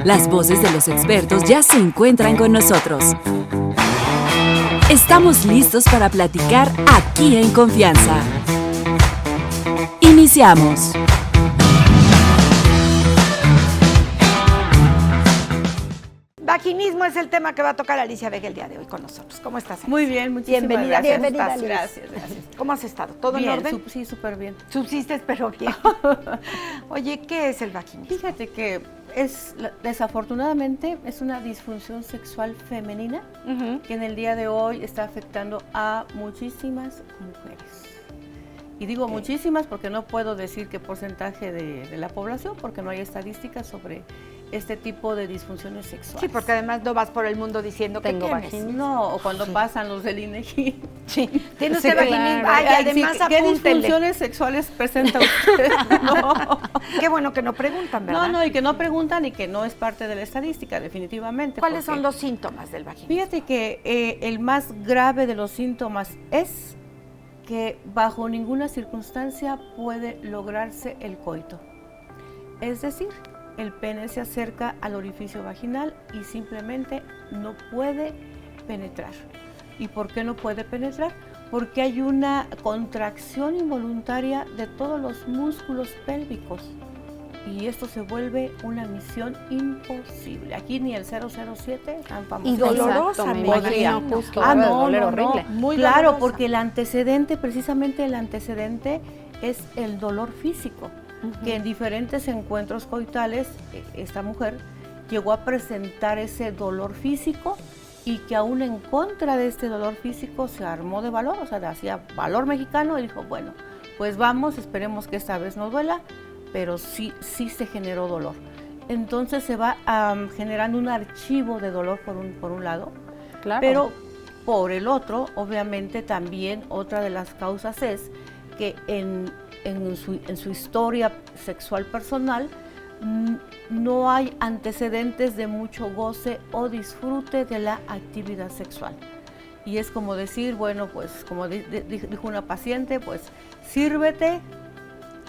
Las voces de los expertos ya se encuentran con nosotros. Estamos listos para platicar aquí en confianza. Iniciamos. Vaginismo es el tema que va a tocar Alicia Vega el día de hoy con nosotros. ¿Cómo estás, Alicia? Muy bien, muchísimas gracias. Bienvenida, Alicia. Gracias. ¿Cómo has estado? ¿Todo bien, en orden? sí, súper bien. Subsistes, pero bien. Oye, ¿qué es el vaginismo? Fíjate que desafortunadamente es una disfunción sexual femenina que en el día de hoy está afectando a muchísimas mujeres. Y digo muchísimas porque no puedo decir qué porcentaje de la población, porque no hay estadísticas sobre este tipo de disfunciones sexuales. Sí, porque además no vas por el mundo diciendo que tengo tienes. vaginismo. No, o cuando pasan los del INEGI. Sí, tiene usted vaginismo. Ay, además sí, ¿qué apúntenle. disfunciones sexuales presenta usted? No. Qué bueno que no preguntan, ¿verdad? No, y que no preguntan y que no es parte de la estadística, definitivamente. ¿Cuáles son los síntomas del vaginismo? Fíjate que el más grave de los síntomas es que bajo ninguna circunstancia puede lograrse el coito. Es decir, el pene se acerca al orificio vaginal y simplemente no puede penetrar. ¿Y por qué no puede penetrar? Porque hay una contracción involuntaria de todos los músculos pélvicos y esto se vuelve una misión imposible. Aquí ni el 007 tan famoso. Y dolorosa, me podría. horrible. Muy claro, dolorosa. Porque el antecedente, precisamente el antecedente es el dolor físico. Que en diferentes encuentros coitales esta mujer llegó a presentar ese dolor físico y que aún en contra de este dolor físico se armó de valor, o sea, hacía valor mexicano y dijo, bueno, pues vamos, esperemos que esta vez no duela, pero sí se generó dolor. Entonces se va generando un archivo de dolor por un lado, claro. Pero por el otro, obviamente también otra de las causas es que en su historia sexual personal no hay antecedentes de mucho goce o disfrute de la actividad sexual. Y es como decir, bueno, pues como dijo una paciente, pues sírvete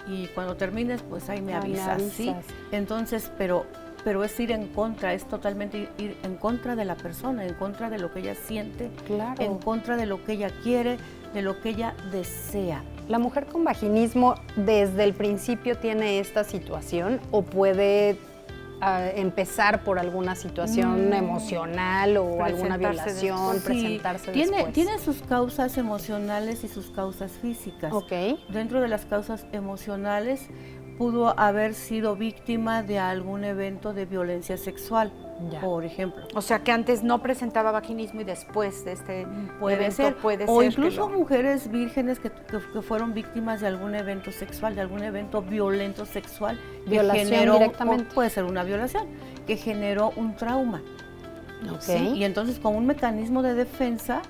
y cuando termines, pues ahí me avisas, ¿sí? Entonces, pero es ir en contra, es totalmente ir en contra de la persona, en contra de lo que ella siente, claro. En contra de lo que ella quiere, de lo que ella desea. ¿La mujer con vaginismo desde el principio tiene esta situación o puede empezar por alguna situación emocional o alguna violación, presentarse después? Tiene sus causas emocionales y sus causas físicas. Okay. Dentro de las causas emocionales pudo haber sido víctima de algún evento de violencia sexual, por ejemplo. O sea, que antes no presentaba vaginismo y después de este puede ser o incluso mujeres vírgenes que fueron víctimas de algún evento sexual, de algún evento violento sexual. Violación que generó, directamente. Puede ser una violación, que generó un trauma. Okay. ¿Sí? Y entonces con un mecanismo de defensa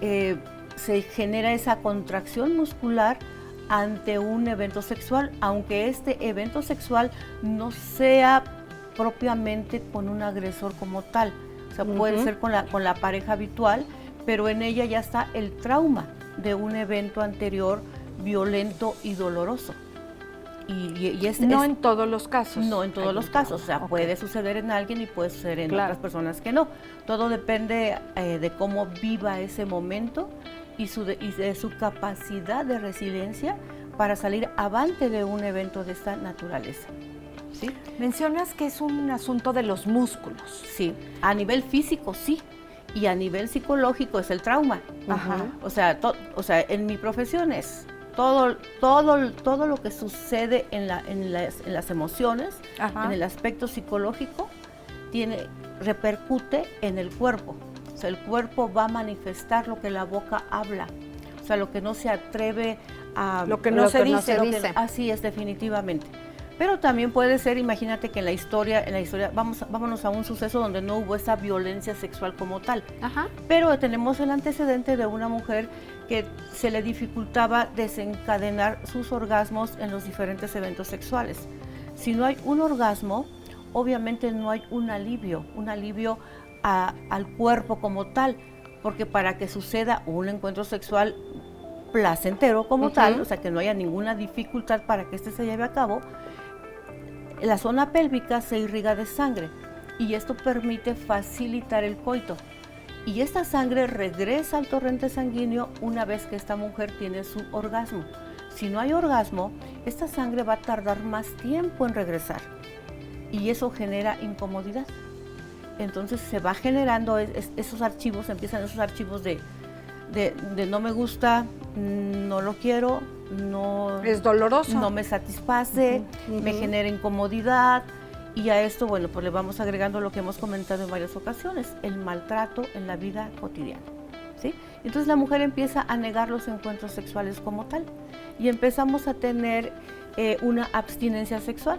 se genera esa contracción muscular ante un evento sexual, aunque este evento sexual no sea propiamente con un agresor como tal. O sea, puede ser con la pareja habitual, pero en ella ya está el trauma de un evento anterior violento y doloroso. Y en todos los casos. No en todos los casos, o sea, puede suceder en alguien y puede suceder en otras personas que no. Todo depende de cómo viva ese momento y de su capacidad de resiliencia para salir avante de un evento de esta naturaleza. ¿Sí? Mencionas que es un asunto de los músculos. Sí, a nivel físico sí, y a nivel psicológico es el trauma. Ajá. O sea, en mi profesión es todo lo que sucede en las emociones, ajá, en el aspecto psicológico, repercute en el cuerpo. O sea, el cuerpo va a manifestar lo que la boca habla, o sea, lo que no se atreve a... Lo que no se dice. Así es, definitivamente. Pero también puede ser, imagínate que en la historia, vámonos a un suceso donde no hubo esa violencia sexual como tal. Ajá. Pero tenemos el antecedente de una mujer que se le dificultaba desencadenar sus orgasmos en los diferentes eventos sexuales. Si no hay un orgasmo, obviamente no hay un alivio al cuerpo como tal, porque para que suceda un encuentro sexual placentero como tal, o sea, que no haya ninguna dificultad para que este se lleve a cabo, la zona pélvica se irriga de sangre y esto permite facilitar el coito. Y esta sangre regresa al torrente sanguíneo una vez que esta mujer tiene su orgasmo. Si no hay orgasmo, esta sangre va a tardar más tiempo en regresar y eso genera incomodidad. Entonces se va generando esos archivos, empiezan esos archivos de no me gusta, no lo quiero, no es doloroso, no me satisface, me genera incomodidad. Y a esto, bueno, pues le vamos agregando lo que hemos comentado en varias ocasiones, el maltrato en la vida cotidiana, ¿sí? Entonces la mujer empieza a negar los encuentros sexuales como tal y empezamos a tener una abstinencia sexual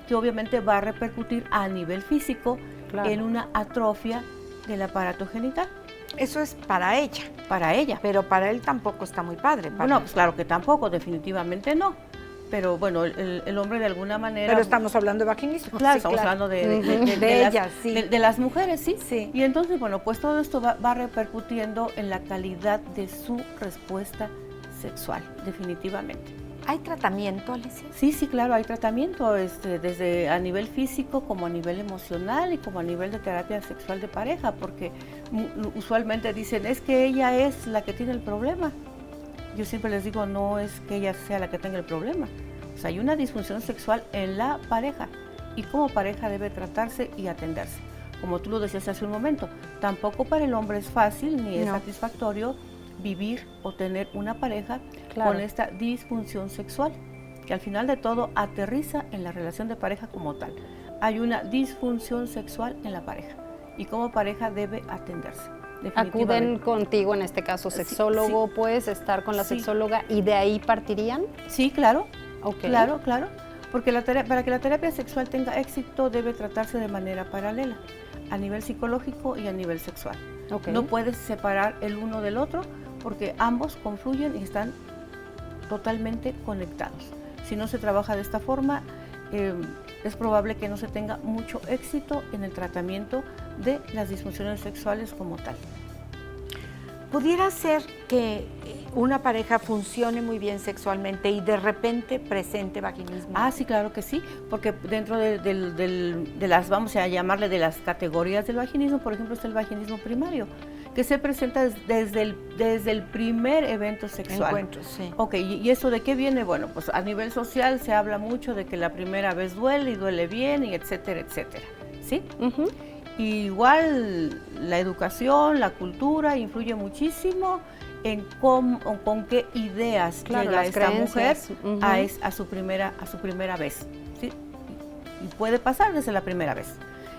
que obviamente va a repercutir a nivel físico en una atrofia del aparato genital. Eso es para ella. Para ella. Pero para él tampoco está muy padre. Bueno, pues claro que tampoco, definitivamente no. Pero bueno, el hombre de alguna manera... Pero estamos hablando de vaginismo. Claro, estamos hablando de las mujeres, ¿sí? Sí. Y entonces, bueno, pues todo esto va repercutiendo en la calidad de su respuesta sexual, definitivamente. ¿Hay tratamiento, Alicia? Sí, claro, hay tratamiento, desde a nivel físico como a nivel emocional y como a nivel de terapia sexual de pareja, porque usualmente dicen, es que ella es la que tiene el problema. Yo siempre les digo, no es que ella sea la que tenga el problema. O sea, hay una disfunción sexual en la pareja y como pareja debe tratarse y atenderse. Como tú lo decías hace un momento, tampoco para el hombre es fácil ni es satisfactorio vivir o tener una pareja con esta disfunción sexual, que al final de todo aterriza en la relación de pareja como tal. Hay una disfunción sexual en la pareja y como pareja debe atenderse. ¿Acuden contigo, en este caso, sexólogo? Sí. ¿Puedes estar con la sexóloga y de ahí partirían? Sí, claro. Okay. Claro. Porque para que la terapia sexual tenga éxito debe tratarse de manera paralela, a nivel psicológico y a nivel sexual. Okay. No puedes separar el uno del otro porque ambos confluyen y están totalmente conectados. Si no se trabaja de esta forma, es probable que no se tenga mucho éxito en el tratamiento de las disfunciones sexuales como tal. ¿Pudiera ser que una pareja funcione muy bien sexualmente y de repente presente vaginismo? Ah, sí, claro que sí, porque dentro de las, vamos a llamarle, de las categorías del vaginismo, por ejemplo, está el vaginismo primario, que se presenta desde el primer evento sexual. Encuentro, sí. Ok, ¿y eso de qué viene? Bueno, pues a nivel social se habla mucho de que la primera vez duele y duele bien, y etcétera, etcétera, ¿sí? Y igual la educación, la cultura influye muchísimo en con qué ideas llega esta mujer a su primera vez, ¿sí? Y puede pasar desde la primera vez.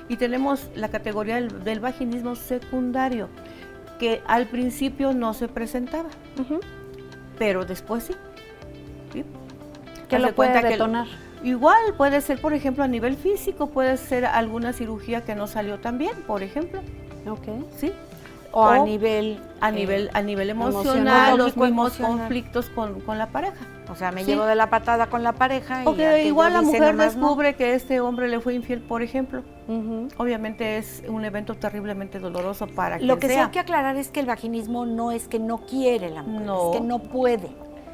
Y tenemos la categoría del vaginismo secundario, que al principio no se presentaba, pero después sí. ¿Qué lo puede detonar? Igual puede ser, por ejemplo, a nivel físico, puede ser alguna cirugía que no salió tan bien, por ejemplo. ¿Sí? O a nivel emocional, los mismos conflictos con la pareja. O sea, me llevo de la patada con la pareja. O que igual la mujer descubre que este hombre le fue infiel, por ejemplo. Obviamente es un evento terriblemente doloroso para quien sea. Lo que sí hay que aclarar es que el vaginismo no es que no quiere la mujer, es que no puede.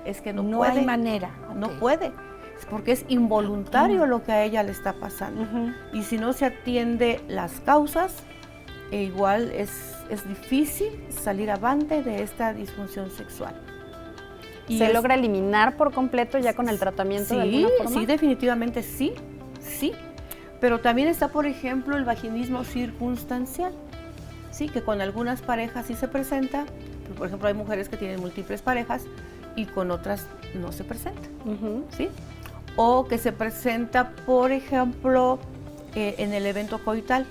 Es que no puede. No hay manera. No puede. Es porque es involuntario lo que a ella le está pasando. Y si no se atiende las causas, igual es difícil salir avante de esta disfunción sexual. Y ¿se logra eliminar por completo ya con el tratamiento de alguna forma? Sí, definitivamente sí. Pero también está, por ejemplo, el vaginismo circunstancial, sí, que con algunas parejas sí se presenta. Por ejemplo, hay mujeres que tienen múltiples parejas y con otras no se presenta, ¿sí? O que se presenta, por ejemplo, en el evento coital,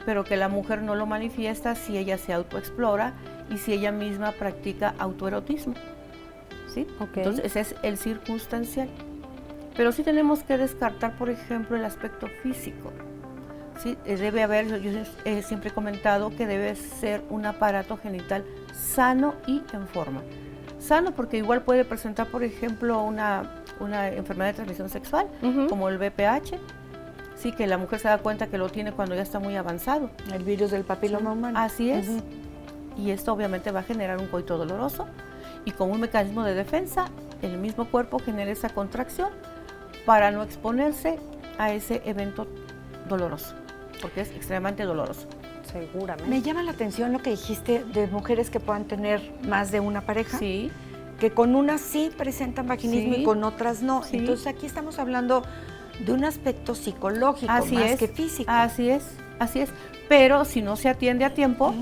pero que la mujer no lo manifiesta si ella se autoexplora y si ella misma practica autoerotismo, ¿sí? Entonces ese es el circunstancial. Pero sí tenemos que descartar, por ejemplo, el aspecto físico, ¿sí? Debe haber, yo siempre he comentado que debe ser un aparato genital sano y en forma. Sano porque igual puede presentar, por ejemplo, una enfermedad de transmisión sexual, como el VPH, sí, que la mujer se da cuenta que lo tiene cuando ya está muy avanzado. El virus del papiloma humano. Así es. Y esto obviamente va a generar un coito doloroso. y como un mecanismo de defensa, el mismo cuerpo genera esa contracción para no exponerse a ese evento doloroso, porque es extremadamente doloroso. Seguramente. Me llama la atención lo que dijiste de mujeres que puedan tener más de una pareja. Sí. Que con unas sí presentan vaginismo Sí. y con otras no. Sí. Entonces aquí estamos hablando de un aspecto psicológico Así más es, que físico. Así es. Pero si no se atiende a tiempo,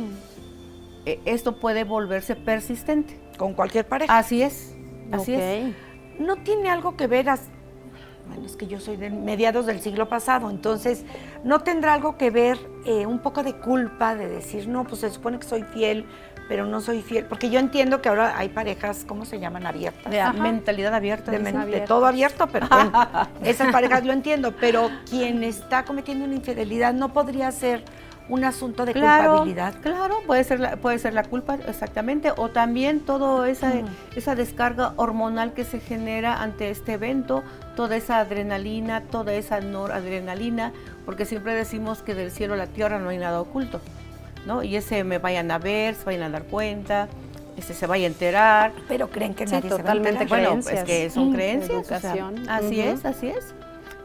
esto puede volverse persistente. Con cualquier pareja. Así es. Así es. No tiene algo que ver, bueno, es que yo soy de mediados del siglo pasado, entonces no tendrá algo que ver un poco de culpa de decir, no, pues se supone que soy fiel, pero no soy fiel, porque yo entiendo que ahora hay parejas, ¿cómo se llaman? Abiertas. De mentalidad abierta. De todo abierto, pero bueno, esas parejas lo entiendo, pero quien está cometiendo una infidelidad no podría ser un asunto de culpabilidad. Claro, puede ser la culpa, exactamente, o también toda esa descarga hormonal que se genera ante este evento, toda esa adrenalina, toda esa noradrenalina, porque siempre decimos que del cielo a la tierra no hay nada oculto, ¿no? Y ese me vayan a ver, se vayan a dar cuenta, se vaya a enterar. Pero creen que Sí, nadie totalmente se va a enterar. Bueno, es que son creencias. Educación. O sea, así es.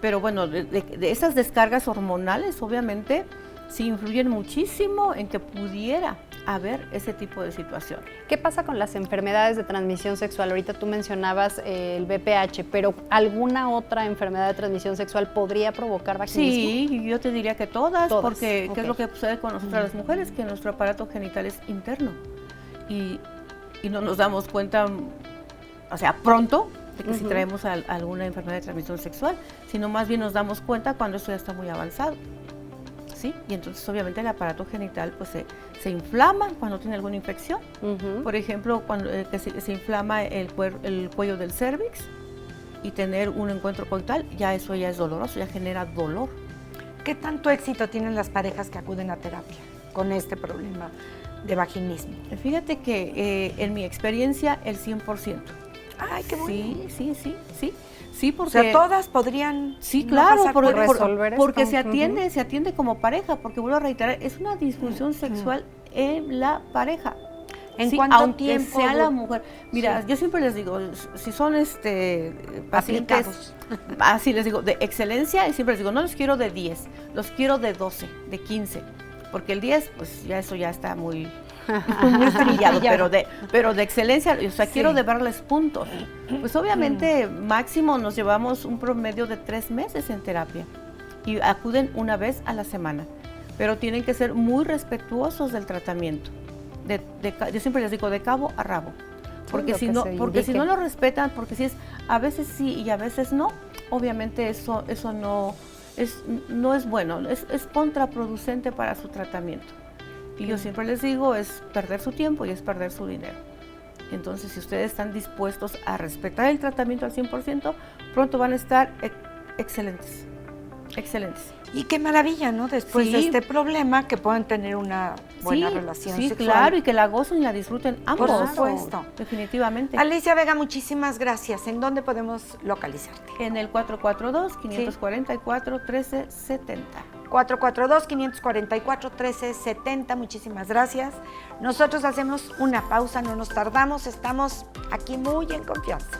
Pero bueno, de esas descargas hormonales, obviamente, sí influyen muchísimo en que pudiera haber ese tipo de situación. ¿Qué pasa con las enfermedades de transmisión sexual? Ahorita tú mencionabas el VPH, pero ¿alguna otra enfermedad de transmisión sexual podría provocar vaginismo? Sí, yo te diría que todas, porque ok. ¿qué es lo que sucede con nosotras las mujeres? Que nuestro aparato genital es interno y no nos damos cuenta, o sea, pronto, de que si traemos alguna enfermedad de transmisión sexual, sino más bien nos damos cuenta cuando esto ya está muy avanzado. ¿Sí? Y entonces obviamente el aparato genital pues se inflama cuando tiene alguna infección. Por ejemplo, cuando que se inflama el cuello del cérvix y tener un encuentro coital, eso ya es doloroso, ya genera dolor. ¿Qué tanto éxito tienen las parejas que acuden a terapia con este problema de vaginismo? Fíjate que en mi experiencia el 100%. Ay, qué bueno. Sí, porque... O sea, todas podrían Sí, claro, resolver porque esto. se atiende como pareja, porque vuelvo a reiterar, es una disfunción sexual en la pareja. ¿En sí, cuánto aunque tiempo sea la mujer. Mira, yo siempre les digo, si son pacientes, así les digo, de excelencia, y siempre les digo, no los quiero de 10, los quiero de 12, de 15, porque el 10, pues ya eso ya está muy trillado, pero de excelencia, o sea, quiero de verles puntos. Pues obviamente máximo nos llevamos un promedio de 3 meses en terapia y acuden una vez a la semana, pero tienen que ser muy respetuosos del tratamiento. Yo siempre les digo de cabo a rabo, porque si no lo respetan, porque si es a veces sí y a veces no, obviamente eso no es bueno, es contraproducente para su tratamiento. Y yo siempre les digo, es perder su tiempo y es perder su dinero. Entonces, si ustedes están dispuestos a respetar el tratamiento al 100%, pronto van a estar excelentes. Y qué maravilla, ¿no? Después de este problema, que puedan tener una buena relación sexual. Sí, claro, y que la gocen y la disfruten ambos. Por supuesto. Definitivamente. Alicia Vega, muchísimas gracias. ¿En dónde podemos localizarte? En el 442-544-1370. 442-544-1370, muchísimas gracias. Nosotros hacemos una pausa, no nos tardamos, estamos aquí muy en confianza.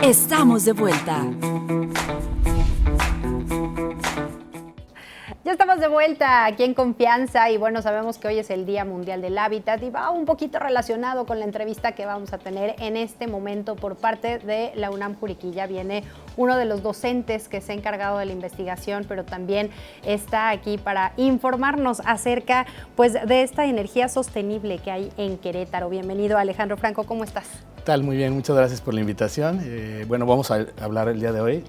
Estamos de vuelta. Ya estamos de vuelta aquí en Confianza y bueno, sabemos que hoy es el Día Mundial del Hábitat y va un poquito relacionado con la entrevista que vamos a tener en este momento por parte de la UNAM Juriquilla. Viene uno de los docentes que se ha encargado de la investigación, pero también está aquí para informarnos acerca pues de esta energía sostenible que hay en Querétaro. Bienvenido, Alejandro Franco, ¿cómo estás? Tal, muy bien, muchas gracias por la invitación. Bueno, vamos a hablar el día de hoy,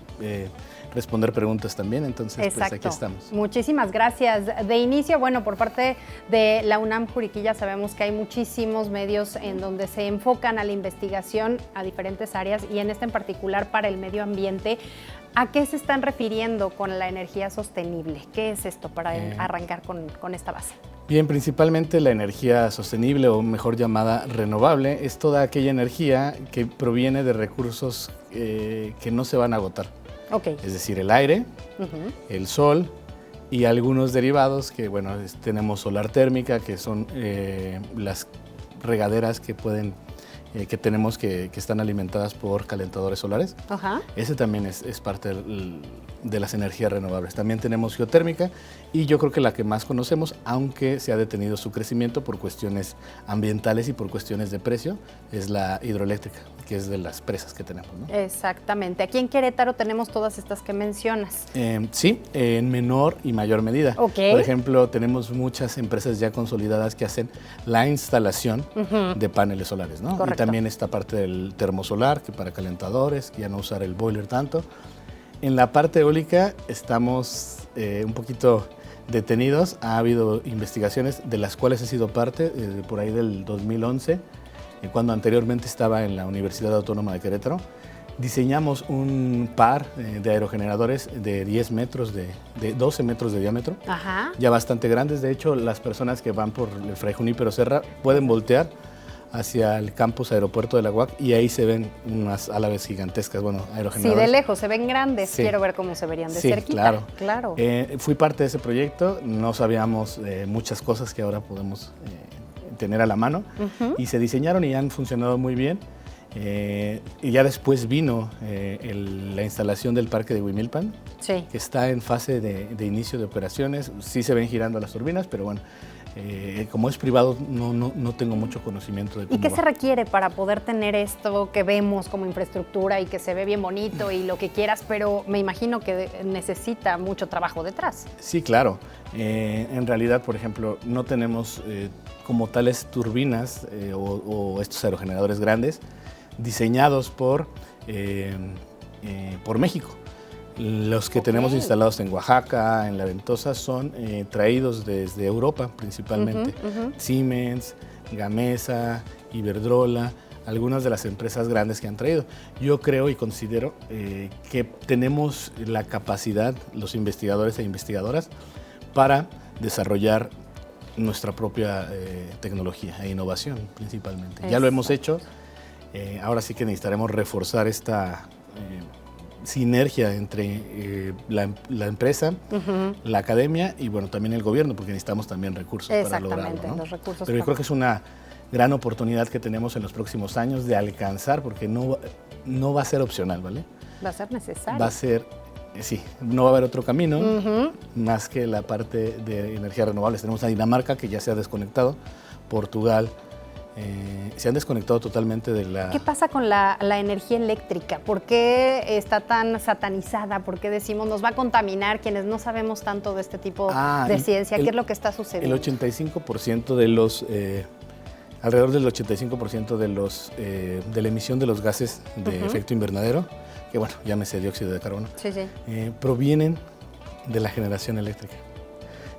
responder preguntas también, entonces pues aquí estamos. Muchísimas gracias. De inicio, bueno, por parte de la UNAM Juriquilla sabemos que hay muchísimos medios en donde se enfocan a la investigación a diferentes áreas y en este en particular para el medio ambiente. ¿A qué se están refiriendo con la energía sostenible? ¿Qué es esto para arrancar con esta base? Bien, principalmente la energía sostenible o mejor llamada renovable es toda aquella energía que proviene de recursos que no se van a agotar. Okay. Es decir, el aire, el sol y algunos derivados que, bueno, tenemos solar térmica, que son las regaderas que tenemos que están alimentadas por calentadores solares. Ajá. Ese también es parte de las energías renovables. También tenemos geotérmica y yo creo que la que más conocemos, aunque se ha detenido su crecimiento por cuestiones ambientales y por cuestiones de precio, es la hidroeléctrica, que es de las presas que tenemos, ¿no? Exactamente. Aquí en Querétaro tenemos todas estas que mencionas. Sí, en menor y mayor medida. Okay. Por ejemplo, tenemos muchas empresas ya consolidadas que hacen la instalación de paneles solares, ¿no? Correcto. Y también esta parte del termosolar, que para calentadores, que ya no usar el boiler tanto. En la parte eólica estamos un poquito detenidos. Ha habido investigaciones de las cuales he sido parte por ahí del 2011, cuando anteriormente estaba en la Universidad Autónoma de Querétaro. Diseñamos un par de aerogeneradores de 10 metros, de 12 metros de diámetro, Ajá. ya bastante grandes. De hecho, las personas que van por el Fray Junípero Serra pueden voltear hacia el campus aeropuerto de la UAC y ahí se ven unas álabes gigantescas, bueno, aerogeneradores. Sí, de lejos, se ven grandes. Sí. Quiero ver cómo se verían de Sí, cerquita. claro. Fui parte de ese proyecto, no sabíamos muchas cosas que ahora podemos tener a la mano y se diseñaron y han funcionado muy bien. Y ya después vino la instalación del parque de Huimilpan, Sí. que está en fase de inicio de operaciones. Sí se ven girando las turbinas, pero bueno, como es privado, no tengo mucho conocimiento de cómo ¿Y qué va. se requiere para poder tener esto que vemos como infraestructura y que se ve bien bonito y lo que quieras, pero me imagino que necesita mucho trabajo detrás? Sí, claro. En realidad, por ejemplo, no tenemos como tales turbinas o estos aerogeneradores grandes diseñados por México. Los que tenemos instalados en Oaxaca, en La Ventosa, son traídos desde Europa principalmente. Siemens, Gamesa, Iberdrola, algunas de las empresas grandes que han traído. Yo creo y considero que tenemos la capacidad, los investigadores e investigadoras, para desarrollar nuestra propia tecnología e innovación principalmente. Ya lo hemos hecho, ahora sí que necesitaremos reforzar esta sinergia entre la empresa, la academia y bueno, también el gobierno, porque necesitamos también recursos para lograrlo, ¿no? Exactamente, los recursos. Pero yo creo que es una gran oportunidad que tenemos en los próximos años de alcanzar, porque no va a ser opcional, ¿vale? Va a ser necesario. Va a ser, sí, no va a haber otro camino más que la parte de energías renovables. Tenemos a Dinamarca, que ya se ha desconectado, Portugal, se han desconectado totalmente de la... ¿Qué pasa con la energía eléctrica? ¿Por qué está tan satanizada? ¿Por qué decimos nos va a contaminar quienes no sabemos tanto de este tipo de ciencia? ¿Qué es lo que está sucediendo? El 85% de los... alrededor del 85% de la emisión de los gases de efecto invernadero, que bueno, llámese dióxido de carbono, provienen de la generación eléctrica.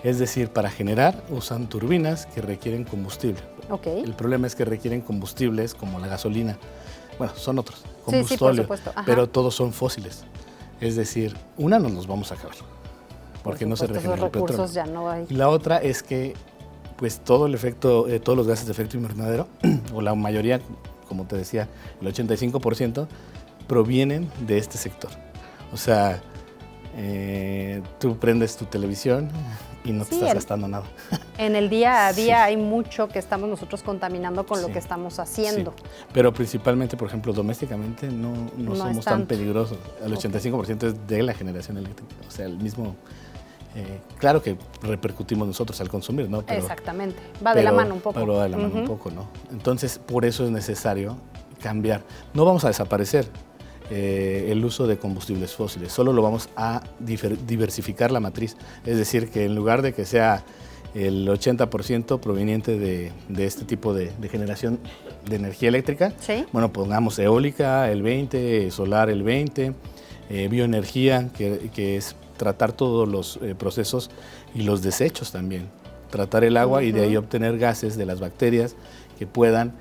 Es decir, para generar usan turbinas que requieren combustible. Okay. El problema es que requieren combustibles como la gasolina. Bueno, son otros, Sí, combustóleo, por supuesto. Ajá. pero todos son fósiles. Es decir, una no nos vamos a acabar, porque no se regenera el petróleo. Recursos ya no hay. Y la otra es que pues todos los gases de efecto invernadero, o la mayoría, como te decía, el 85%, provienen de este sector. O sea, tú prendes tu televisión y no te estás gastando nada. En el día a día hay mucho que estamos nosotros contaminando con lo que estamos haciendo. Sí. Pero principalmente, por ejemplo, domésticamente no somos tan peligrosos. El 85% es de la generación eléctrica. O sea, el mismo... claro que repercutimos nosotros al consumir, ¿no? Exactamente. Va de la mano un poco. Pero va de la mano un poco, ¿no? Entonces, por eso es necesario cambiar. No vamos a desaparecer el uso de combustibles fósiles, solo lo vamos a diversificar la matriz. Es decir, que en lugar de que sea el 80% proveniente de este tipo de generación de energía eléctrica, bueno, pongamos eólica el 20%, solar el 20%, bioenergía, que es tratar todos los procesos y los desechos también. Tratar el agua y de ahí obtener gases de las bacterias que puedan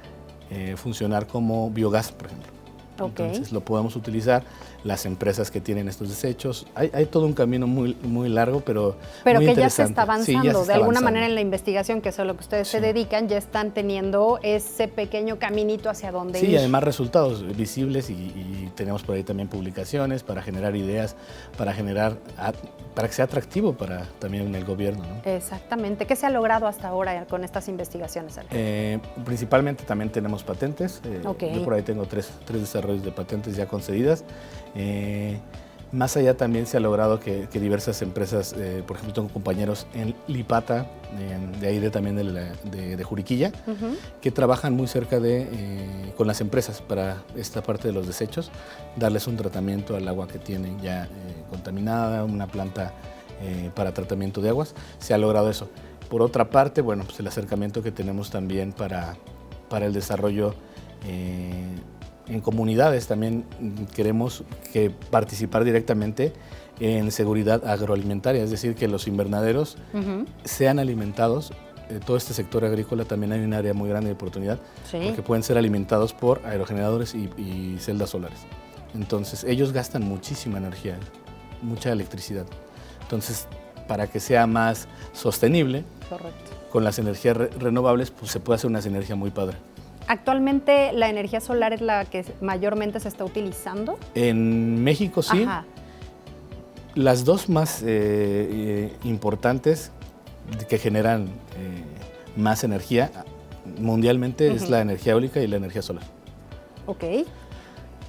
funcionar como biogás, por ejemplo. Entonces lo podemos utilizar las empresas que tienen estos desechos. Hay todo un camino muy largo, pero muy que ya se está avanzando. Sí, ya se está de alguna avanzando. manera en la investigación, que es a lo que ustedes se dedican, ya están teniendo ese pequeño caminito hacia donde ir. Sí, además resultados visibles y tenemos por ahí también publicaciones para generar ideas, para que sea atractivo para también el gobierno, ¿no? Exactamente. ¿Qué se ha logrado hasta ahora con estas investigaciones, Ale? Principalmente también tenemos patentes. Yo por ahí tengo tres desarrollos de patentes ya concedidas. Más allá también se ha logrado que diversas empresas, por ejemplo, tengo compañeros en Lipata, de ahí también de Juriquilla, que trabajan muy cerca con las empresas para esta parte de los desechos, darles un tratamiento al agua que tienen ya contaminada, una planta para tratamiento de aguas. Se ha logrado eso. Por otra parte, bueno, pues el acercamiento que tenemos también para el desarrollo en comunidades. También queremos participar directamente en seguridad agroalimentaria, es decir, que los invernaderos sean alimentados. Todo este sector agrícola también hay un área muy grande de oportunidad, porque pueden ser alimentados por aerogeneradores y celdas solares. Entonces, ellos gastan muchísima energía, mucha electricidad. Entonces, para que sea más sostenible, con las energías renovables, pues se puede hacer una sinergia muy padre. ¿Actualmente la energía solar es la que mayormente se está utilizando? En México sí. Ajá. Las dos más importantes que generan más energía mundialmente es la energía eólica y la energía solar. Ok.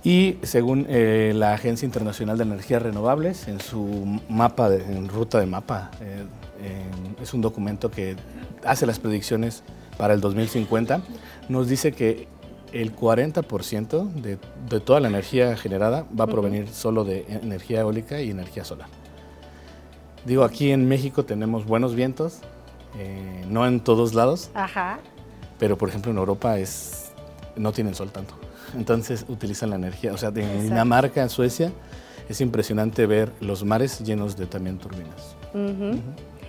Y según la Agencia Internacional de Energías Renovables, en su mapa, en ruta de mapa, es un documento que hace las predicciones para el 2050, nos dice que el 40% de toda la energía generada va a provenir solo de energía eólica y energía solar. Digo, aquí en México tenemos buenos vientos, no en todos lados, pero por ejemplo en Europa no tienen sol tanto. Entonces utilizan la energía, o sea, en Dinamarca, en Suecia, es impresionante ver los mares llenos de también turbinas.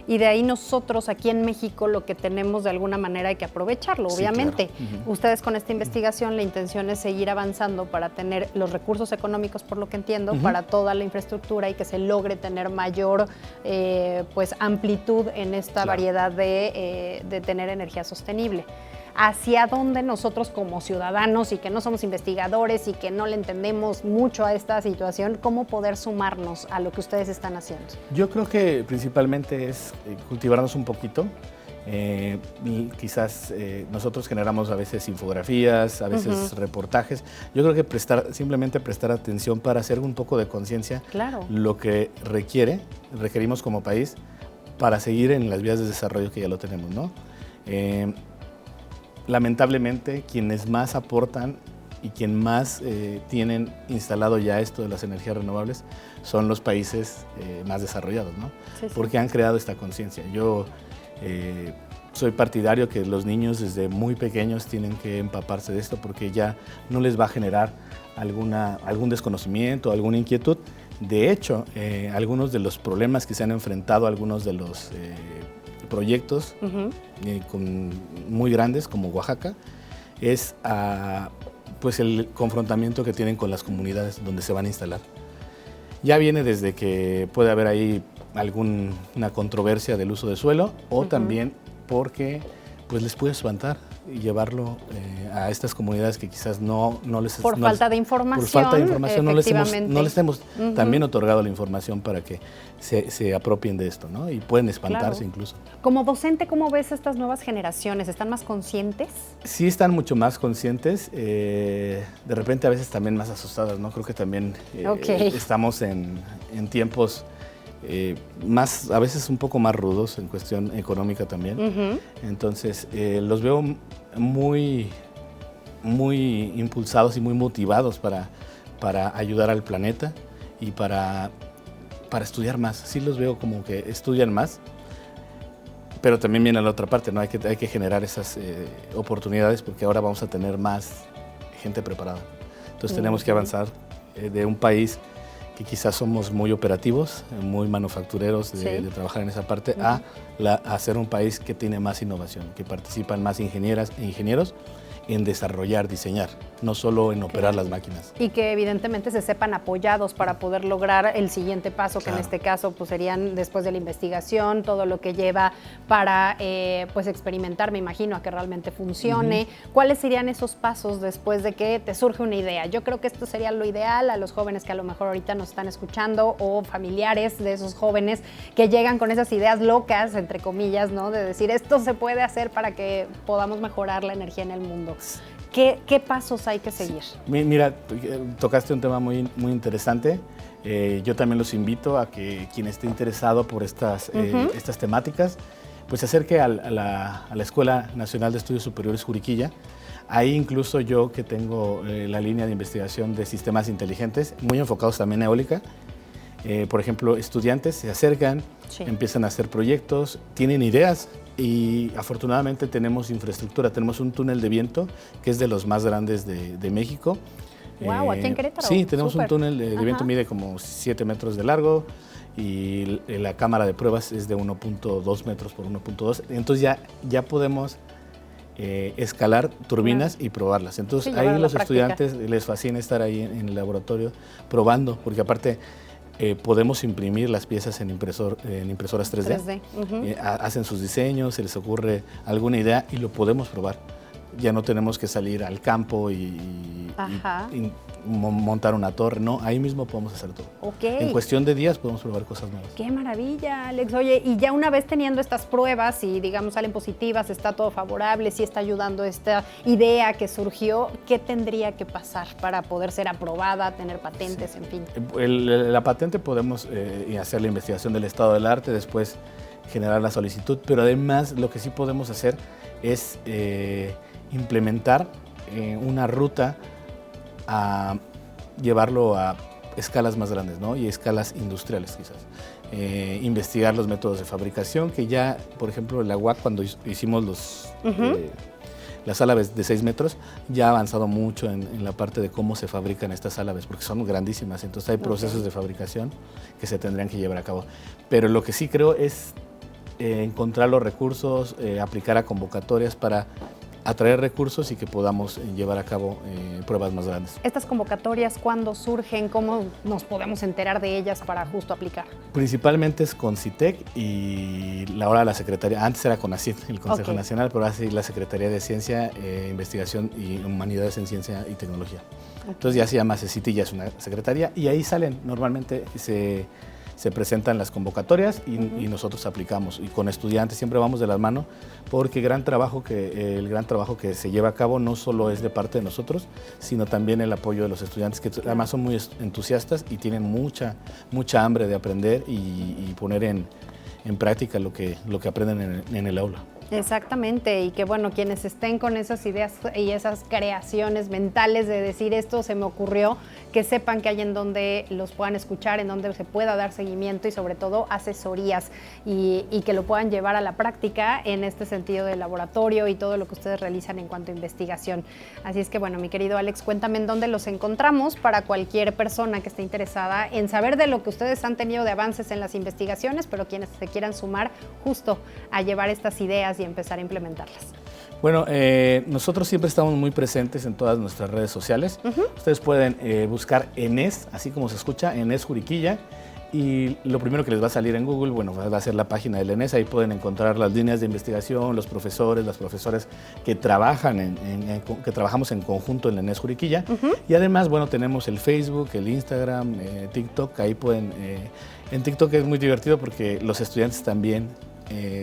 Y de ahí nosotros aquí en México lo que tenemos de alguna manera hay que aprovecharlo, obviamente. Claro. Ustedes con esta investigación la intención es seguir avanzando para tener los recursos económicos, por lo que entiendo, para toda la infraestructura y que se logre tener mayor pues amplitud en esta variedad de tener energía sostenible. ¿Hacia dónde nosotros como ciudadanos y que no somos investigadores y que no le entendemos mucho a esta situación, cómo poder sumarnos a lo que ustedes están haciendo? Yo creo que principalmente es cultivarnos un poquito. Quizás nosotros generamos a veces infografías, a veces reportajes. Yo creo que simplemente prestar atención para hacer un poco de conciencia, lo que requerimos como país para seguir en las vías de desarrollo que ya lo tenemos, ¿no? Lamentablemente, quienes más aportan y quien más tienen instalado ya esto de las energías renovables son los países más desarrollados, ¿no? Porque han creado esta conciencia. Yo soy partidario que los niños desde muy pequeños tienen que empaparse de esto porque ya no les va a generar algún desconocimiento, alguna inquietud. De hecho, algunos de los problemas que se han enfrentado, algunos de los proyectos muy grandes como Oaxaca, es pues el confrontamiento que tienen con las comunidades donde se van a instalar. Ya viene desde que puede haber ahí alguna controversia del uso de suelo o también porque pues les puede espantar y llevarlo a estas comunidades que quizás no les... Por falta de información. Por falta de información no les hemos también otorgado la información para que se apropien de esto, ¿no? Y pueden espantarse incluso. Como docente, ¿cómo ves estas nuevas generaciones? ¿Están más conscientes? Sí, están mucho más conscientes. De repente a veces también más asustadas, ¿no? Creo que también estamos en tiempos... más, a veces un poco más rudos en cuestión económica también. Entonces, los veo muy impulsados y muy motivados para ayudar al planeta y para estudiar más. Sí los veo como que estudian más, pero también viene la otra parte, ¿no? Hay que generar esas oportunidades porque ahora vamos a tener más gente preparada. Entonces tenemos que avanzar de un país que quizás somos muy operativos, muy manufactureros de trabajar en esa parte, a ser un país que tiene más innovación, que participan más ingenieras e ingenieros en desarrollar, diseñar. no solo en operar las máquinas. Y que evidentemente se sepan apoyados para poder lograr el siguiente paso, que en este caso pues serían después de la investigación, todo lo que lleva para pues experimentar, me imagino, a que realmente funcione. ¿Cuáles serían esos pasos después de que te surge una idea? Yo creo que esto sería lo ideal a los jóvenes que a lo mejor ahorita nos están escuchando o familiares de esos jóvenes que llegan con esas ideas locas, entre comillas, ¿no? De decir, esto se puede hacer para que podamos mejorar la energía en el mundo. ¿Qué pasos hay que seguir? Mira, tocaste un tema muy interesante. Yo también los invito a que quien esté interesado por estas temáticas, pues se acerque a la Escuela Nacional de Estudios Superiores Juriquilla. Ahí incluso yo que tengo la línea de investigación de sistemas inteligentes, muy enfocados también en eólica. Por ejemplo, estudiantes se acercan, empiezan a hacer proyectos, tienen ideas y afortunadamente tenemos infraestructura. Tenemos un túnel de viento que es de los más grandes de México. Wow, aquí en Querétaro. Sí, tenemos un túnel de viento, mide como 7 metros de largo y la cámara de pruebas es de 1.2 metros por 1.2. Entonces ya podemos escalar turbinas y probarlas. Entonces ahí los estudiantes les fascina estar ahí en el laboratorio probando, porque aparte podemos imprimir las piezas en impresoras 3D. Hacen sus diseños, se les ocurre alguna idea y lo podemos probar. Ya no tenemos que salir al campo y montar una torre, no, ahí mismo podemos hacer todo. En cuestión de días podemos probar cosas nuevas. ¡Qué maravilla, Alex! Oye, y ya una vez teniendo estas pruebas y digamos salen positivas, está todo favorable, sí está ayudando esta idea que surgió, ¿qué tendría que pasar para poder ser aprobada, tener patentes, en fin? La patente podemos hacer la investigación del estado del arte, después generar la solicitud, pero además lo que sí podemos hacer es implementar una ruta a llevarlo a escalas más grandes, ¿no? Y escalas industriales quizás. Investigar los métodos de fabricación, que ya, por ejemplo, la UAC cuando hicimos las álabes de 6 metros, ya ha avanzado mucho en la parte de cómo se fabrican estas álabes, porque son grandísimas, entonces hay procesos de fabricación que se tendrían que llevar a cabo. Pero lo que sí creo es encontrar los recursos, aplicar a convocatorias para atraer recursos y que podamos llevar a cabo pruebas más grandes. ¿Estas convocatorias cuándo surgen? ¿Cómo nos podemos enterar de ellas para justo aplicar? Principalmente es con CITEC y ahora la Secretaría, antes era CONACYT, el Consejo Nacional, pero ahora sí la Secretaría de Ciencia, Investigación y Humanidades en Ciencia y Tecnología. Entonces ya se llama CECITI, ya es una secretaría y ahí salen, normalmente se presentan las convocatorias y nosotros aplicamos. Y con estudiantes siempre vamos de la mano porque el gran trabajo que se lleva a cabo no solo es de parte de nosotros, sino también el apoyo de los estudiantes que además son muy entusiastas y tienen mucha hambre de aprender y poner en práctica lo que aprenden en el aula. Exactamente, y que bueno, quienes estén con esas ideas y esas creaciones mentales de decir esto se me ocurrió, que sepan que hay en donde los puedan escuchar, en donde se pueda dar seguimiento y sobre todo asesorías y que lo puedan llevar a la práctica en este sentido del laboratorio y todo lo que ustedes realizan en cuanto a investigación. Así es que bueno, mi querido Alex, cuéntame en dónde los encontramos para cualquier persona que esté interesada en saber de lo que ustedes han tenido de avances en las investigaciones, pero quienes se quieran sumar justo a llevar estas ideas y empezar a implementarlas. Bueno, nosotros siempre estamos muy presentes en todas nuestras redes sociales. Ustedes pueden buscar ENES, así como se escucha, ENES Juriquilla, y lo primero que les va a salir en Google, bueno, va a ser la página del ENES. Ahí pueden encontrar las líneas de investigación, los profesores, las profesoras que trabajan que trabajamos en conjunto en la ENES Juriquilla. Y además, bueno, tenemos el Facebook, el Instagram, TikTok. Ahí pueden, en TikTok es muy divertido porque los estudiantes también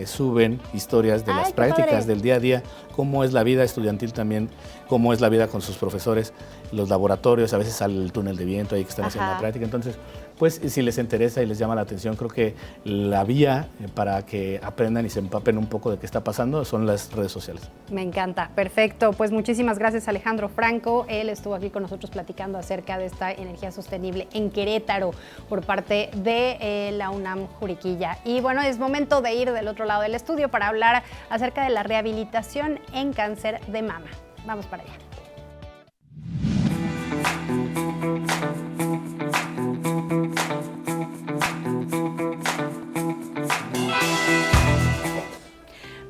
suben historias de las prácticas del día a día, cómo es la vida estudiantil también, cómo es la vida con sus profesores, los laboratorios, a veces sale el túnel de viento ahí que están haciendo la práctica. Entonces, pues si les interesa y les llama la atención, creo que la vía para que aprendan y se empapen un poco de qué está pasando son las redes sociales. Me encanta, perfecto. Pues muchísimas gracias, Alejandro Franco. Él estuvo aquí con nosotros platicando acerca de esta energía sostenible en Querétaro por parte de la UNAM Juriquilla. Y bueno, es momento de ir del otro lado del estudio para hablar acerca de la rehabilitación en cáncer de mama. Vamos para allá.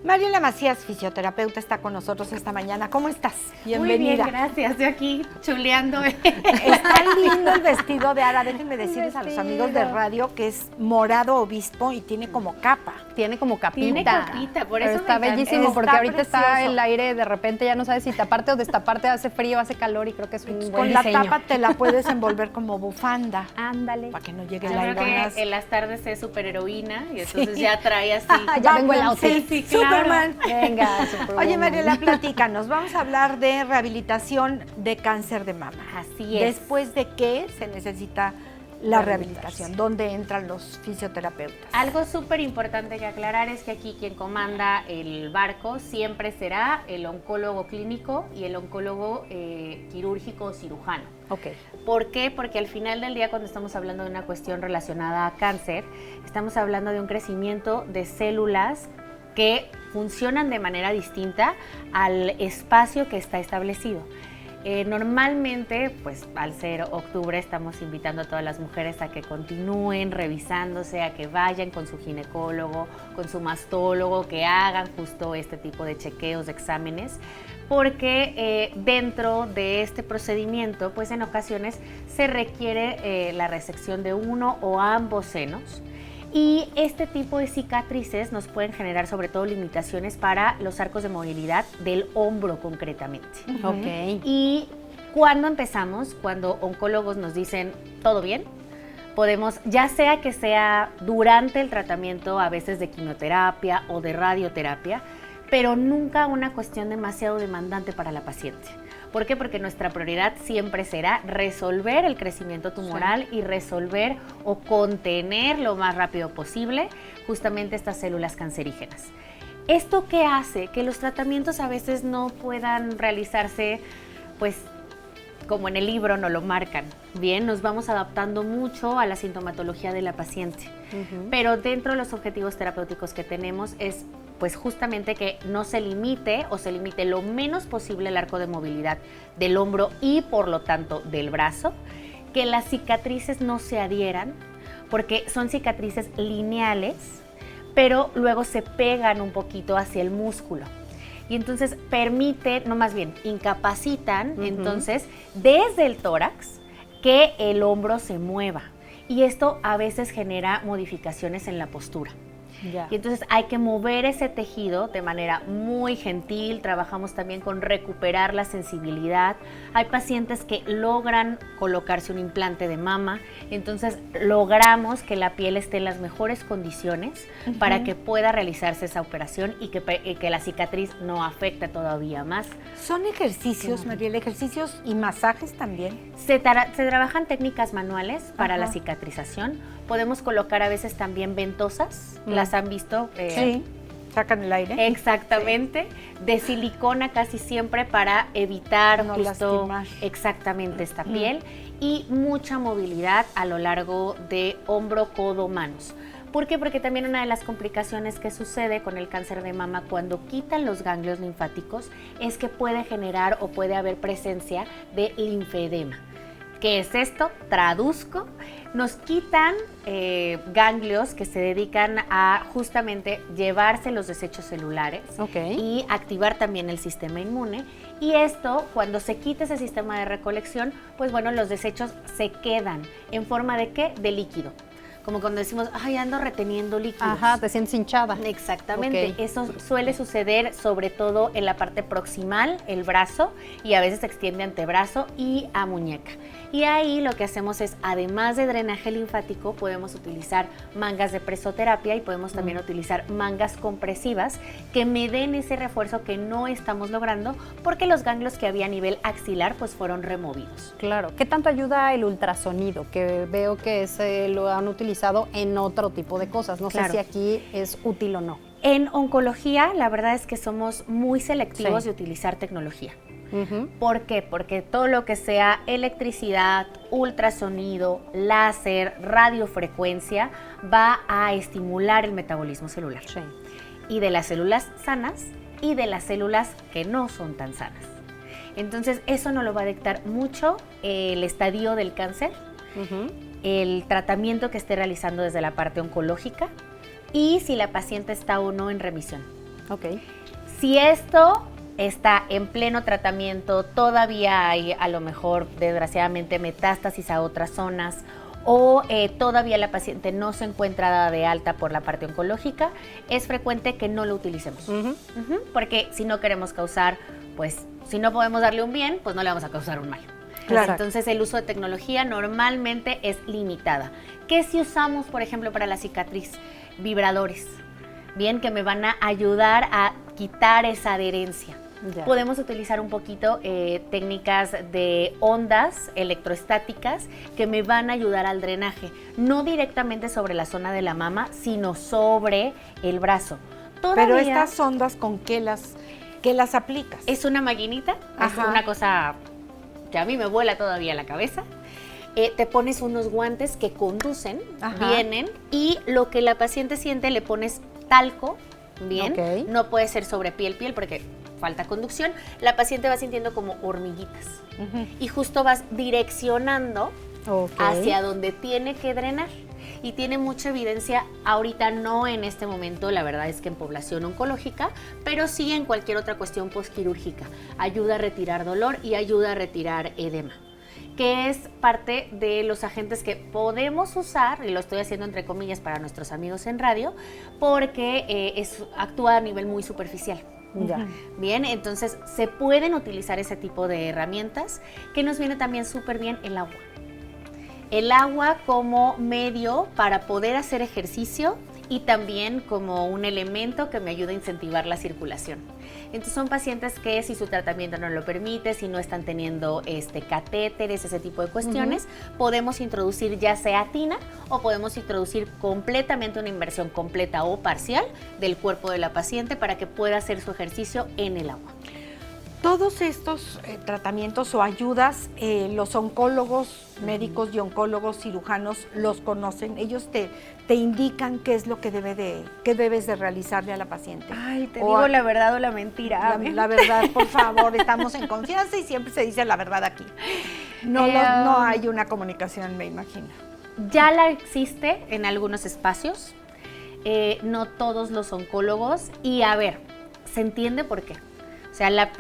Mariela Macías, fisioterapeuta, está con nosotros esta mañana. ¿Cómo estás? Bienvenida. Muy bien, gracias. Estoy aquí chuleando. Está lindo el vestido de Ara. Déjenme decirles a los amigos de radio que es morado obispo y tiene como capa. Tiene como capita. Tiene capita, por eso Pero está me encanta. bellísimo porque Está ahorita está precioso. el aire, de repente ya no sabes si taparte o destaparte, hace frío, hace calor y creo que es un buen Con la diseño. tapa te la puedes envolver como bufanda Ándale. para que no llegue Yo el creo aire. que en las tardes es superheroína y entonces ya trae así. Ya vengo el outfit. Sí, claro. Superman. Venga, Superwoman. Oye, Mariela, platícanos. Vamos a hablar de rehabilitación de cáncer de mama. Así es. ¿Después de qué se necesita la rehabilitación? ¿Dónde entran los fisioterapeutas? Algo súper importante que aclarar es que aquí quien comanda el barco siempre será el oncólogo clínico y el oncólogo quirúrgico o cirujano. Ok. ¿Por qué? Porque al final del día, cuando estamos hablando de una cuestión relacionada a cáncer, estamos hablando de un crecimiento de células que funcionan de manera distinta al espacio que está establecido. Normalmente, pues al ser octubre, estamos invitando a todas las mujeres a que continúen revisándose, a que vayan con su ginecólogo, con su mastólogo, que hagan justo este tipo de chequeos, de exámenes, porque dentro de este procedimiento, pues en ocasiones se requiere la resección de uno o ambos senos. Y este tipo de cicatrices nos pueden generar sobre todo limitaciones para los arcos de movilidad del hombro concretamente. Ok. Y cuando empezamos, cuando oncólogos nos dicen todo bien, podemos, ya sea que sea durante el tratamiento a veces de quimioterapia o de radioterapia, pero nunca una cuestión demasiado demandante para la paciente. ¿Por qué? Porque nuestra prioridad siempre será resolver el crecimiento tumoral y resolver o contener lo más rápido posible justamente estas células cancerígenas. ¿Esto qué hace? Que los tratamientos a veces no puedan realizarse, pues, como en el libro nos lo marcan. Bien, nos vamos adaptando mucho a la sintomatología de la paciente. Pero dentro de los objetivos terapéuticos que tenemos es pues justamente que no se limite o se limite lo menos posible el arco de movilidad del hombro y por lo tanto del brazo, que las cicatrices no se adhieran, porque son cicatrices lineales, pero luego se pegan un poquito hacia el músculo. Y entonces permiten, no más bien, incapacitan entonces desde el tórax que el hombro se mueva. Y esto a veces genera modificaciones en la postura. Ya. Y entonces hay que mover ese tejido de manera muy gentil. Trabajamos también con recuperar la sensibilidad. Hay pacientes que logran colocarse un implante de mama, entonces logramos que la piel esté en las mejores condiciones para que pueda realizarse esa operación y que la cicatriz no afecte todavía más. ¿Son ejercicios, Mariela, ejercicios y masajes también? Se trabajan técnicas manuales para la Ajá. cicatrización. Podemos colocar a veces también ventosas, las han visto. Sí, sacan el aire. Exactamente, de silicona casi siempre para evitar No justo lastimar. exactamente esta piel y mucha movilidad a lo largo de hombro, codo, manos. ¿Por qué? Porque también una de las complicaciones que sucede con el cáncer de mama cuando quitan los ganglios linfáticos es que puede generar o puede haber presencia de linfedema. ¿Qué es esto? Traduzco. Nos quitan ganglios que se dedican a justamente llevarse los desechos celulares y activar también el sistema inmune. Y esto, cuando se quita ese sistema de recolección, pues bueno, los desechos se quedan en forma de ¿qué? De líquido. Como cuando decimos, ay, ando reteniendo líquidos. Ajá, te sientes hinchada. Exactamente, Ok. eso suele suceder sobre todo en la parte proximal, el brazo, y a veces se extiende antebrazo y a muñeca. Y ahí lo que hacemos es, además de drenaje linfático, podemos utilizar mangas de presoterapia y podemos también utilizar mangas compresivas que me den ese refuerzo que no estamos logrando porque los ganglios que había a nivel axilar pues fueron removidos. Claro. ¿Qué tanto ayuda el ultrasonido? Que veo que lo han utilizado en otro tipo de cosas. No sé si aquí es útil o no. En oncología, la verdad es que somos muy selectivos de utilizar tecnología. ¿Por qué? Porque todo lo que sea electricidad, ultrasonido, láser, radiofrecuencia va a estimular el metabolismo celular. Sí. Y de las células sanas y de las células que no son tan sanas. Entonces, eso nos lo va a dictar mucho el estadio del cáncer, el tratamiento que esté realizando desde la parte oncológica y si la paciente está o no en remisión. Ok. Si esto está en pleno tratamiento, todavía hay a lo mejor desgraciadamente metástasis a otras zonas o todavía la paciente no se encuentra dada de alta por la parte oncológica, es frecuente que no lo utilicemos. Porque si no queremos causar, pues si no podemos darle un bien, pues no le vamos a causar un mal. Claro. Entonces el uso de tecnología normalmente es limitada. ¿Qué si usamos, por ejemplo, para la cicatriz? Vibradores, bien, que me van a ayudar a quitar esa adherencia. Ya. Podemos utilizar un poquito técnicas de ondas electroestáticas que me van a ayudar al drenaje, no directamente sobre la zona de la mama, sino sobre el brazo. Pero estas ondas, ¿con qué las aplicas? Es una maquinita, Ajá. es una cosa que a mí me vuela todavía la cabeza. Te pones unos guantes que conducen, Ajá. vienen, y lo que la paciente siente le pones talco, bien, Ok. no puede ser sobre piel porque falta conducción, la paciente va sintiendo como hormiguitas y justo vas direccionando Ok. hacia donde tiene que drenar. Y tiene mucha evidencia, ahorita no en este momento, la verdad es que en población oncológica, pero sí en cualquier otra cuestión postquirúrgica. Ayuda a retirar dolor y ayuda a retirar edema, que es parte de los agentes que podemos usar, y lo estoy haciendo entre comillas para nuestros amigos en radio, porque actúa a nivel muy superficial. Ya. Bien, entonces se pueden utilizar ese tipo de herramientas, que nos viene también súper bien el agua. El agua como medio para poder hacer ejercicio y también como un elemento que me ayuda a incentivar la circulación. Entonces son pacientes que si su tratamiento no lo permite, si no están teniendo catéteres, ese tipo de cuestiones, podemos introducir ya sea tina o podemos introducir completamente una inversión completa o parcial del cuerpo de la paciente para que pueda hacer su ejercicio en el agua. Todos estos tratamientos o ayudas, los oncólogos, médicos y oncólogos cirujanos los conocen. Ellos te indican qué es lo que debes de realizarle a la paciente. Ay, te O digo a- la verdad o la mentira. La verdad, por favor, estamos en confianza y siempre se dice la verdad aquí. No hay una comunicación, me imagino. Ya la existe en algunos espacios, no todos los oncólogos, y a ver, se entiende por qué. O sea, la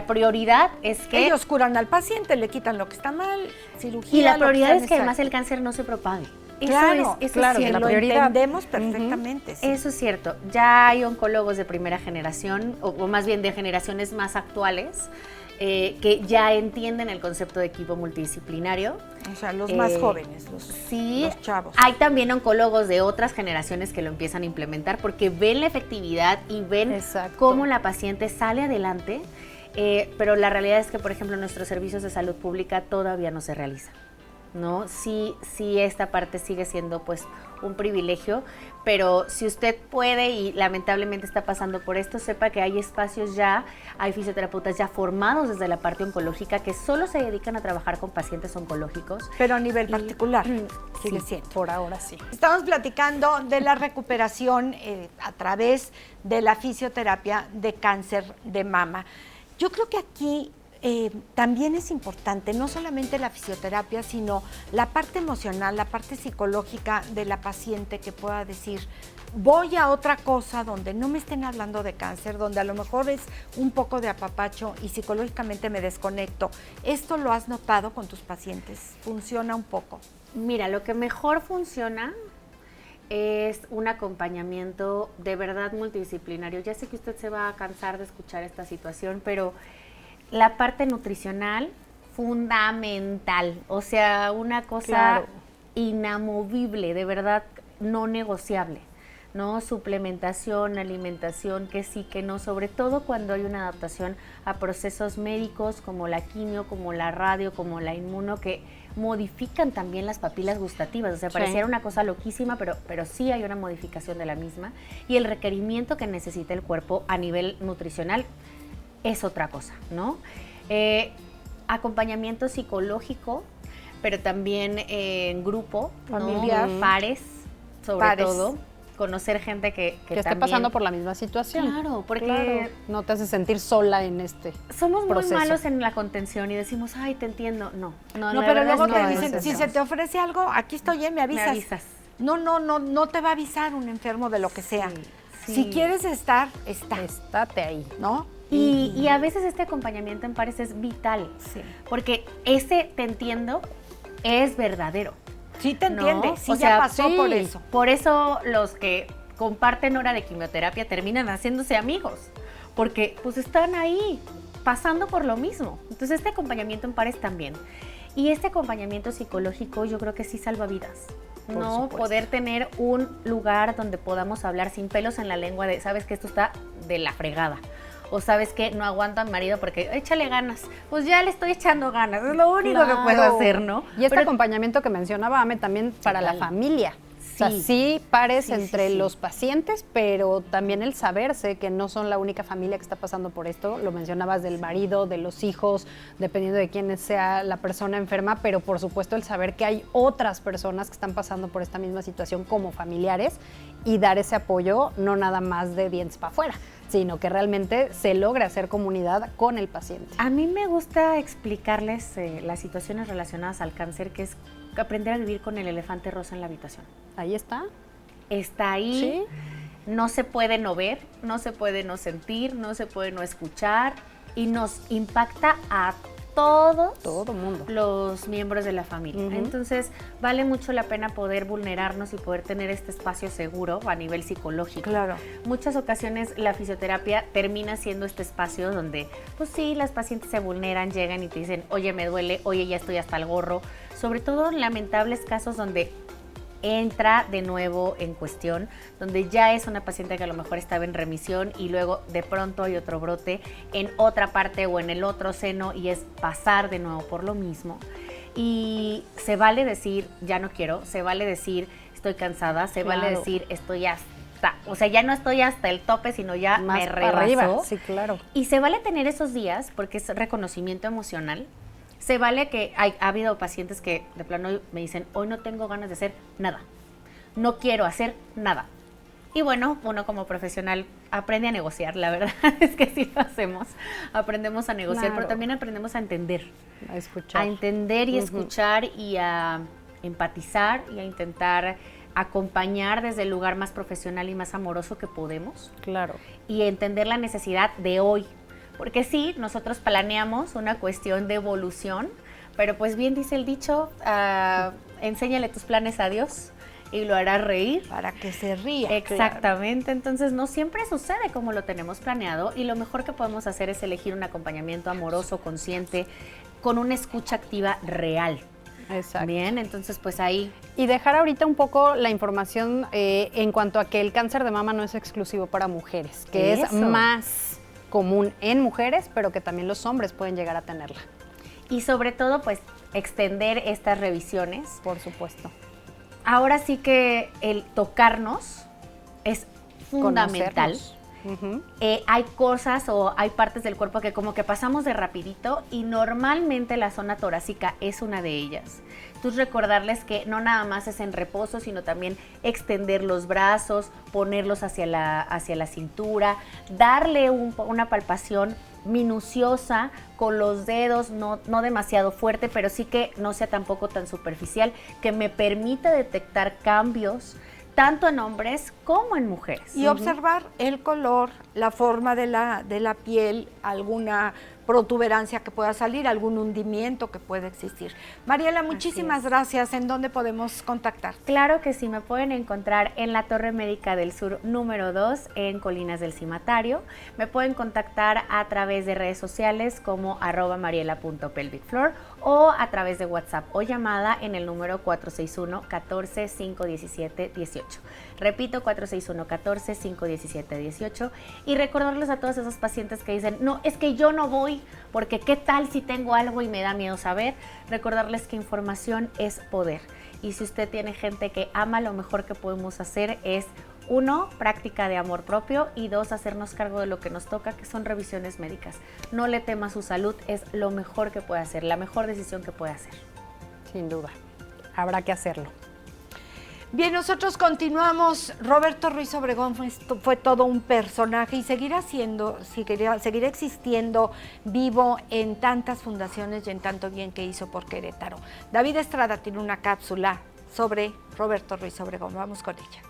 prioridad es que... Ellos curan al paciente, le quitan lo que está mal, cirugía. Y la lo prioridad sea es que además necesario. el cáncer no se propague. Claro, eso claro, es que cierto. lo prioridad. entendemos perfectamente. Sí. Eso es cierto. Ya hay oncólogos de primera generación, o más bien de generaciones más actuales, que ya entienden el concepto de equipo multidisciplinario. O sea, los más jóvenes, los chavos. Hay también oncólogos de otras generaciones que lo empiezan a implementar porque ven la efectividad y ven Exacto. cómo la paciente sale adelante, pero la realidad es que, por ejemplo, nuestros servicios de salud pública todavía no se realizan, ¿no? Sí, esta parte sigue siendo pues un privilegio, pero si usted puede y lamentablemente está pasando por esto, sepa que hay espacios ya, hay fisioterapeutas ya formados desde la parte oncológica que solo se dedican a trabajar con pacientes oncológicos. Pero a nivel particular, sigue Sí, siendo. por ahora sí. Estamos platicando de la recuperación a través de la fisioterapia de cáncer de mama. Yo creo que aquí también es importante, no solamente la fisioterapia, sino la parte emocional, la parte psicológica de la paciente que pueda decir, voy a otra cosa donde no me estén hablando de cáncer, donde a lo mejor es un poco de apapacho y psicológicamente me desconecto. ¿Esto lo has notado con tus pacientes? ¿Funciona un poco? Mira, lo que mejor funciona es un acompañamiento de verdad multidisciplinario. Ya sé que usted se va a cansar de escuchar esta situación, pero la parte nutricional, fundamental. O sea, una cosa Claro. inamovible, de verdad no negociable, ¿no? Suplementación, alimentación, que sí, que no, sobre todo cuando hay una adaptación a procesos médicos como la quimio, como la radio, como la inmuno, que modifican también las papilas gustativas. O sea, Sí. pareciera una cosa loquísima, pero sí hay una modificación de la misma. Y el requerimiento que necesita el cuerpo a nivel nutricional es otra cosa, ¿no? Acompañamiento psicológico, pero también en grupo, ¿no? Familiar. Pares, sobre Pares. todo. Conocer gente que Que esté también... pasando por la misma situación. Claro, porque Claro. No te hace sentir sola en este somos muy proceso. malos en la contención y decimos, ay, te entiendo. No, No, la pero verdad luego es te que dicen, no si es se eso. te ofrece algo, aquí estoy, me avisas. Me avisas. No te va a avisar un enfermo de lo que sea. Sí. Si quieres estar, Estate ahí. ¿no? Y a veces este acompañamiento en pares es vital, Sí. porque ese te entiendo es verdadero. Sí te entiende, ¿no? sí O ya sea, pasó sí. por eso. Por eso los que comparten hora de quimioterapia terminan haciéndose amigos, porque pues están ahí pasando por lo mismo. Entonces este acompañamiento en pares también. Y este acompañamiento psicológico yo creo que sí salva vidas. Por No supuesto. poder tener un lugar donde podamos hablar sin pelos en la lengua de, sabes que esto está de la fregada. O sabes que no aguanto a mi marido porque échale ganas. Pues ya le estoy echando ganas. Es lo único que puedo Claro. hacer, ¿no? Y este Pero- acompañamiento que mencionaba Ame también para la Total. familia. O sea, Sí. sí pares Sí, entre sí. los pacientes, pero también el saberse que no son la única familia que está pasando por esto. Lo mencionabas del marido, de los hijos, dependiendo de quién sea la persona enferma, pero por supuesto el saber que hay otras personas que están pasando por esta misma situación como familiares y dar ese apoyo no nada más de dientes para afuera, sino que realmente se logre hacer comunidad con el paciente. A mí me gusta explicarles las situaciones relacionadas al cáncer, que es aprender a vivir con el elefante rosa en la habitación. Ahí está. Está ahí, no se puede no ver, no se puede no sentir, no se puede no escuchar y nos impacta a todos Todo mundo. los miembros de la familia. Ujú. Entonces, vale mucho la pena poder vulnerarnos y poder tener este espacio seguro a nivel psicológico. Claro. Muchas ocasiones la fisioterapia termina siendo este espacio donde, pues sí, las pacientes se vulneran, llegan y te dicen, oye, me duele, oye, ya estoy hasta el gorro. Sobre todo en lamentables casos donde entra de nuevo en cuestión, donde ya es una paciente que a lo mejor estaba en remisión y luego de pronto hay otro brote en otra parte o en el otro seno y es pasar de nuevo por lo mismo. Y se vale decir, ya no quiero, se vale decir, estoy cansada, se vale Claro. decir, estoy hasta, o sea, ya no estoy hasta el tope, sino ya Más me para rebasó. arriba. Sí, claro. Y se vale tener esos días, porque es reconocimiento emocional. Se vale que ha habido pacientes que de plano me dicen, hoy no tengo ganas de hacer nada, no quiero hacer nada. Y bueno, uno como profesional aprende a negociar, la verdad es que sí lo hacemos, aprendemos a negociar, Claro. pero también aprendemos a entender. A escuchar. A entender y Ujú. escuchar y a empatizar y a intentar acompañar desde el lugar más profesional y más amoroso que podemos Claro. y entender la necesidad de hoy. Porque sí, nosotros planeamos una cuestión de evolución, pero pues bien dice el dicho, enséñale tus planes a Dios y lo hará reír. Para que se ría. Exactamente, entonces no siempre sucede como lo tenemos planeado y lo mejor que podemos hacer es elegir un acompañamiento amoroso, consciente, con una escucha activa real. Exacto. Bien, entonces pues ahí Y dejar ahorita un poco la información en cuanto a que el cáncer de mama no es exclusivo para mujeres, que es Eso. más común en mujeres, pero que también los hombres pueden llegar a tenerla, y sobre todo pues extender estas revisiones. por supuesto. Ahora sí que el tocarnos es fundamental. Conocernos. Ujú. Hay cosas o hay partes del cuerpo que como que pasamos de rapidito y normalmente la zona torácica es una de ellas. Entonces recordarles que no nada más es en reposo, sino también extender los brazos, ponerlos hacia la cintura, darle una palpación minuciosa con los dedos, no demasiado fuerte, pero sí que no sea tampoco tan superficial, que me permita detectar cambios tanto en hombres como en mujeres. Y observar el color, la forma de la piel, alguna protuberancia que pueda salir, algún hundimiento que pueda existir. Mariela, muchísimas gracias. ¿En dónde podemos contactar? Claro que sí, me pueden encontrar en la Torre Médica del Sur número 2 en Colinas del Cimatario. Me pueden contactar a través de redes sociales como @mariela.pelvicfloor o a través de WhatsApp o llamada en el número 461-14-517-18. Repito, 461-14-517-18 y recordarles a todos esos pacientes que dicen, no, es que yo no voy porque qué tal si tengo algo y me da miedo saber, recordarles que información es poder. Y si usted tiene gente que ama, lo mejor que podemos hacer es 1, práctica de amor propio y 2, hacernos cargo de lo que nos toca, que son revisiones médicas. No le tema a su salud, es lo mejor que puede hacer, la mejor decisión que puede hacer. Sin duda. Habrá que hacerlo. Bien, nosotros continuamos. Roberto Ruiz Obregón fue todo un personaje y seguirá existiendo vivo en tantas fundaciones y en tanto bien que hizo por Querétaro. David Estrada tiene una cápsula sobre Roberto Ruiz Obregón. Vamos con ella.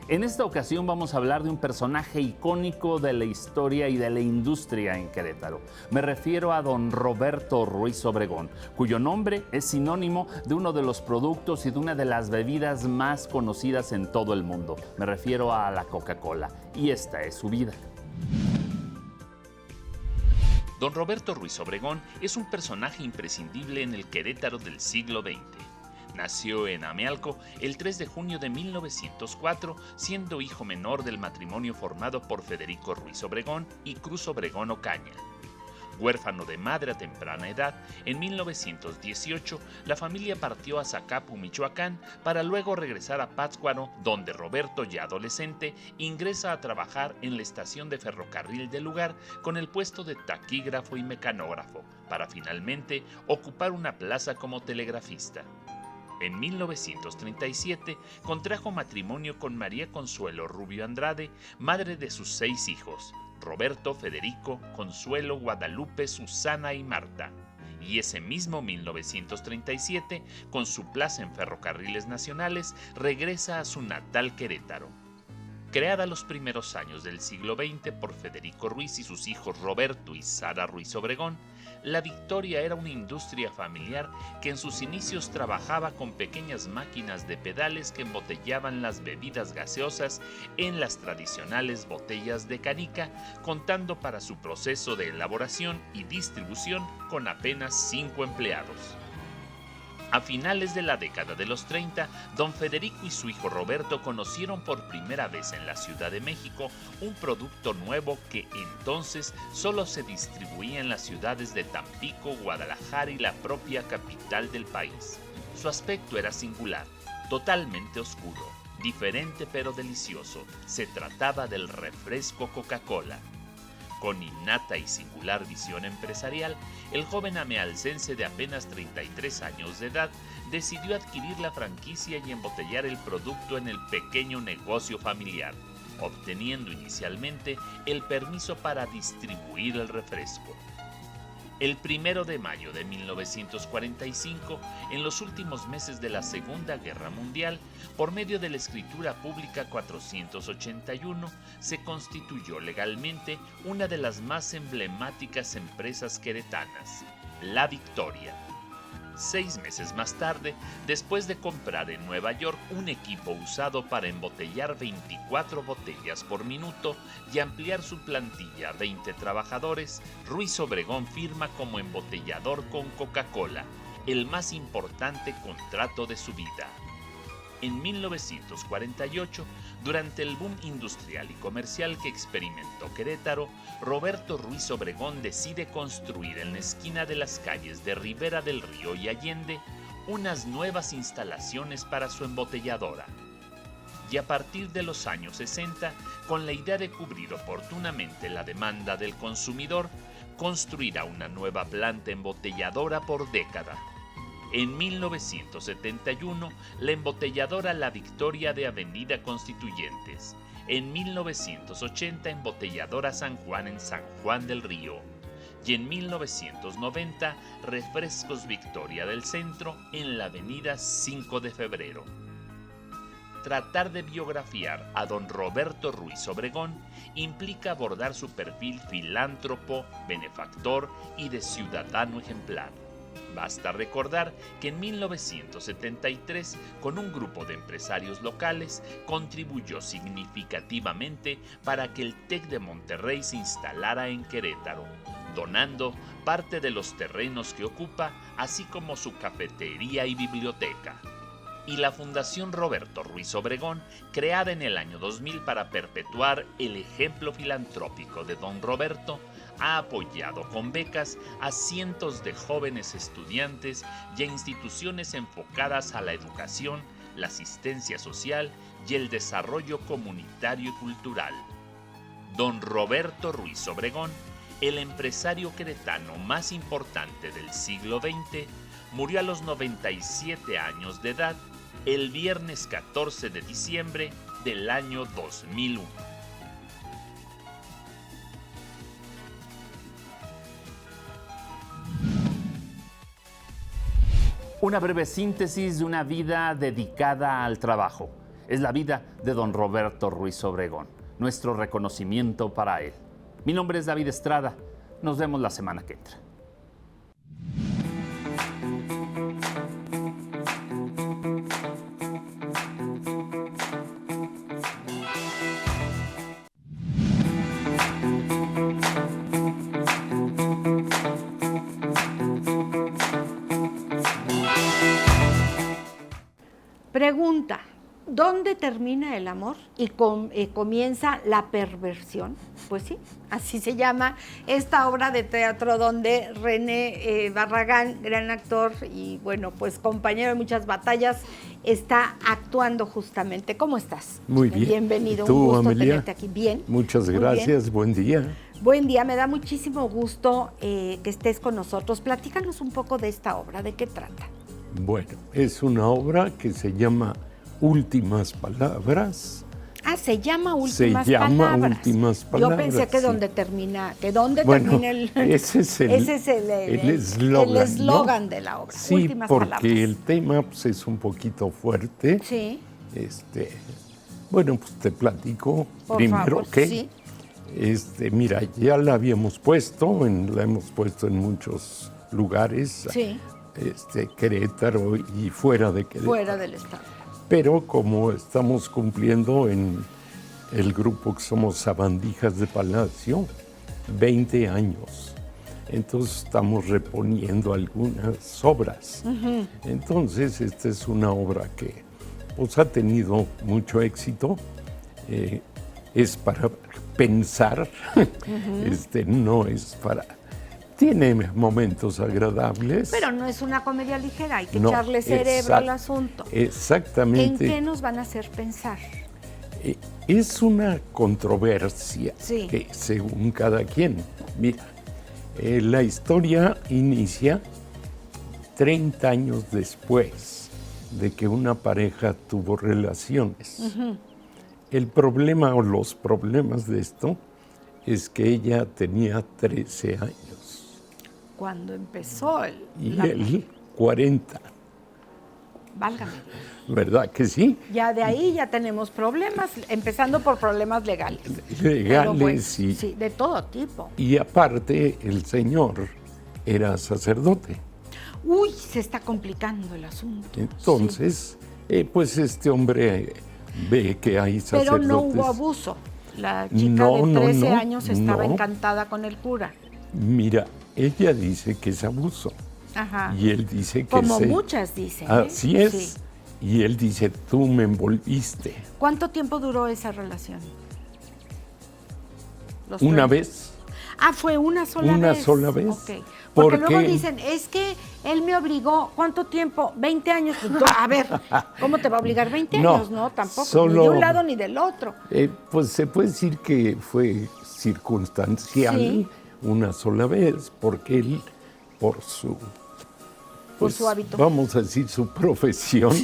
En esta ocasión vamos a hablar de un personaje icónico de la historia y de la industria en Querétaro. Me refiero a don Roberto Ruiz Obregón, cuyo nombre es sinónimo de uno de los productos y de una de las bebidas más conocidas en todo el mundo. Me refiero a la Coca-Cola, y esta es su vida. Don Roberto Ruiz Obregón es un personaje imprescindible en el Querétaro del siglo XX. Nació en Amealco el 3 de junio de 1904, siendo hijo menor del matrimonio formado por Federico Ruiz Obregón y Cruz Obregón Ocaña. Huérfano de madre a temprana edad, en 1918 la familia partió a Zacapu, Michoacán, para luego regresar a Pátzcuaro, donde Roberto, ya adolescente, ingresa a trabajar en la estación de ferrocarril del lugar con el puesto de taquígrafo y mecanógrafo, para finalmente ocupar una plaza como telegrafista. En 1937 contrajo matrimonio con María Consuelo Rubio Andrade, madre de sus 6 hijos, Roberto, Federico, Consuelo, Guadalupe, Susana y Marta. Y ese mismo 1937, con su plaza en Ferrocarriles Nacionales, regresa a su natal Querétaro. Creada los primeros años del siglo XX por Federico Ruiz y sus hijos Roberto y Sara Ruiz Obregón, La Victoria era una industria familiar que en sus inicios trabajaba con pequeñas máquinas de pedales que embotellaban las bebidas gaseosas en las tradicionales botellas de canica, contando para su proceso de elaboración y distribución con apenas 5 empleados. A finales de la década de los 30, don Federico y su hijo Roberto conocieron por primera vez en la Ciudad de México un producto nuevo que entonces solo se distribuía en las ciudades de Tampico, Guadalajara y la propia capital del país. Su aspecto era singular, totalmente oscuro, diferente pero delicioso. Se trataba del refresco Coca-Cola. Con innata y singular visión empresarial, el joven amealcense de apenas 33 años de edad decidió adquirir la franquicia y embotellar el producto en el pequeño negocio familiar, obteniendo inicialmente el permiso para distribuir el refresco. El 1 de mayo de 1945, en los últimos meses de la Segunda Guerra Mundial, por medio de la Escritura Pública 481, se constituyó legalmente una de las más emblemáticas empresas queretanas, La Victoria. 6 meses más tarde, después de comprar en Nueva York un equipo usado para embotellar 24 botellas por minuto y ampliar su plantilla a 20 trabajadores, Ruiz Obregón firma como embotellador con Coca-Cola, el más importante contrato de su vida. En 1948, durante el boom industrial y comercial que experimentó Querétaro, Roberto Ruiz Obregón decide construir en la esquina de las calles de Ribera del Río y Allende unas nuevas instalaciones para su embotelladora. Y a partir de los años 60, con la idea de cubrir oportunamente la demanda del consumidor, construirá una nueva planta embotelladora por década. En 1971, la embotelladora La Victoria de Avenida Constituyentes. En 1980, embotelladora San Juan en San Juan del Río. Y en 1990, Refrescos Victoria del Centro en la Avenida 5 de Febrero. Tratar de biografiar a don Roberto Ruiz Obregón implica abordar su perfil filántropo, benefactor y de ciudadano ejemplar. Basta recordar que en 1973, con un grupo de empresarios locales, contribuyó significativamente para que el TEC de Monterrey se instalara en Querétaro, donando parte de los terrenos que ocupa, así como su cafetería y biblioteca. Y la Fundación Roberto Ruiz Obregón, creada en el año 2000 para perpetuar el ejemplo filantrópico de don Roberto, ha apoyado con becas a cientos de jóvenes estudiantes y a instituciones enfocadas a la educación, la asistencia social y el desarrollo comunitario y cultural. Don Roberto Ruiz Obregón, el empresario queretano más importante del siglo XX, murió a los 97 años de edad el viernes 14 de diciembre del año 2001. Una breve síntesis de una vida dedicada al trabajo. es la vida de don Roberto Ruiz Obregón. Nuestro reconocimiento para él. Mi nombre es David Estrada. Nos vemos la semana que entra. Pregunta, ¿dónde termina el amor y comienza la perversión? Pues sí, así se llama esta obra de teatro donde René Barragán, gran actor y bueno, pues compañero de muchas batallas, está actuando justamente. ¿Cómo estás? Muy bien. Bienvenido, ¿Y tú, un gusto Amelia? tenerte aquí. Bien. Muchas Muy gracias, bien. buen día. Buen día, me da muchísimo gusto que estés con nosotros. Platícanos un poco de esta obra, ¿de qué trata? Bueno, es una obra que se llama Últimas Palabras. Ah, se llama Últimas Se llama Palabras. Últimas Palabras. Yo pensé que sí. donde termina, que donde Bueno, termina el... ese es el eslogan, el eslogan ¿no? de la obra. Sí, Últimas porque Palabras. el tema pues, es un poquito fuerte. Sí, Bueno, pues te platico por primero favor, que sí. Mira, ya la habíamos puesto, la hemos puesto en muchos lugares, Sí. Querétaro y fuera de Querétaro. Fuera del estado. Pero como estamos cumpliendo en el grupo que somos Sabandijas de Palacio, 20 años. Entonces estamos reponiendo algunas obras. Entonces esta es una obra que pues, ha tenido mucho éxito. Es para pensar, no es para... Tiene momentos agradables. Pero no es una comedia ligera, hay que No, echarle cerebro al asunto. Exactamente. ¿En qué nos van a hacer pensar? Es una controversia Sí. que según cada quien. Mira, la historia inicia 30 años después de que una pareja tuvo relaciones. El problema o los problemas de esto es que ella tenía 13 años Cuando empezó y él 40. Válgame. ¿Verdad que sí? Ya de ahí ya tenemos problemas, empezando por problemas legales. Legales Pero bueno, y... sí, de todo tipo. Y aparte, el señor era sacerdote. Uy, se está complicando el asunto. Entonces, pues este hombre ve que hay Pero sacerdotes. no hubo abuso. La chica No, de no, 13 no, años estaba no. encantada con el cura. Mira, ella dice que es abuso. Ajá. Y él dice que Como es... muchas dicen. Así es. Sí. Y él dice, tú me envolviste. ¿Cuánto tiempo duró esa relación? Los Una 30. vez. Ah, fue una sola vez. Una sola vez. Ok. Porque luego Porque- dicen, es que él me obligó, ¿cuánto tiempo? 20 años. Pues, a ver, ¿cómo te va a obligar 20 No, años? No, tampoco. solo- Ni de un lado ni del otro. Pues se puede decir que fue circunstancial Sí. una sola vez, porque él, por su... Por su hábito. Vamos a decir su profesión,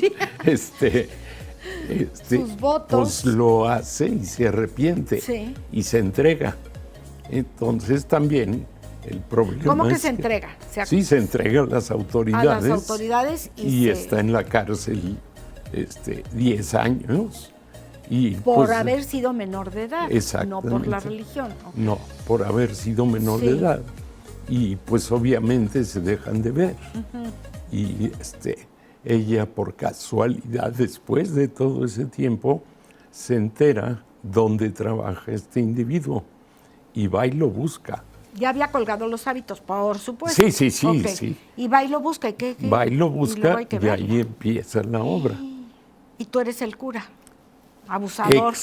Sus votos. pues lo hace y se arrepiente Sí. y se entrega. Entonces también el problema ¿Cómo que es se entrega? Sí, se entrega a las a autoridades. las autoridades y se- está en la cárcel 10 años. Y, por pues, haber sido menor de edad, no por la Exactamente. religión. Ok. No, por haber sido menor Sí. de edad. Y pues obviamente se dejan de ver. Y ella por casualidad, después de todo ese tiempo, se entera dónde trabaja este individuo y va y lo busca. Ya había colgado los hábitos, por supuesto. Sí, sí, Ok. sí. Y va y lo busca. ¿Y qué? Va y lo luego busca hay que y verlo. ahí empieza la obra. Y tú eres el cura, abusador.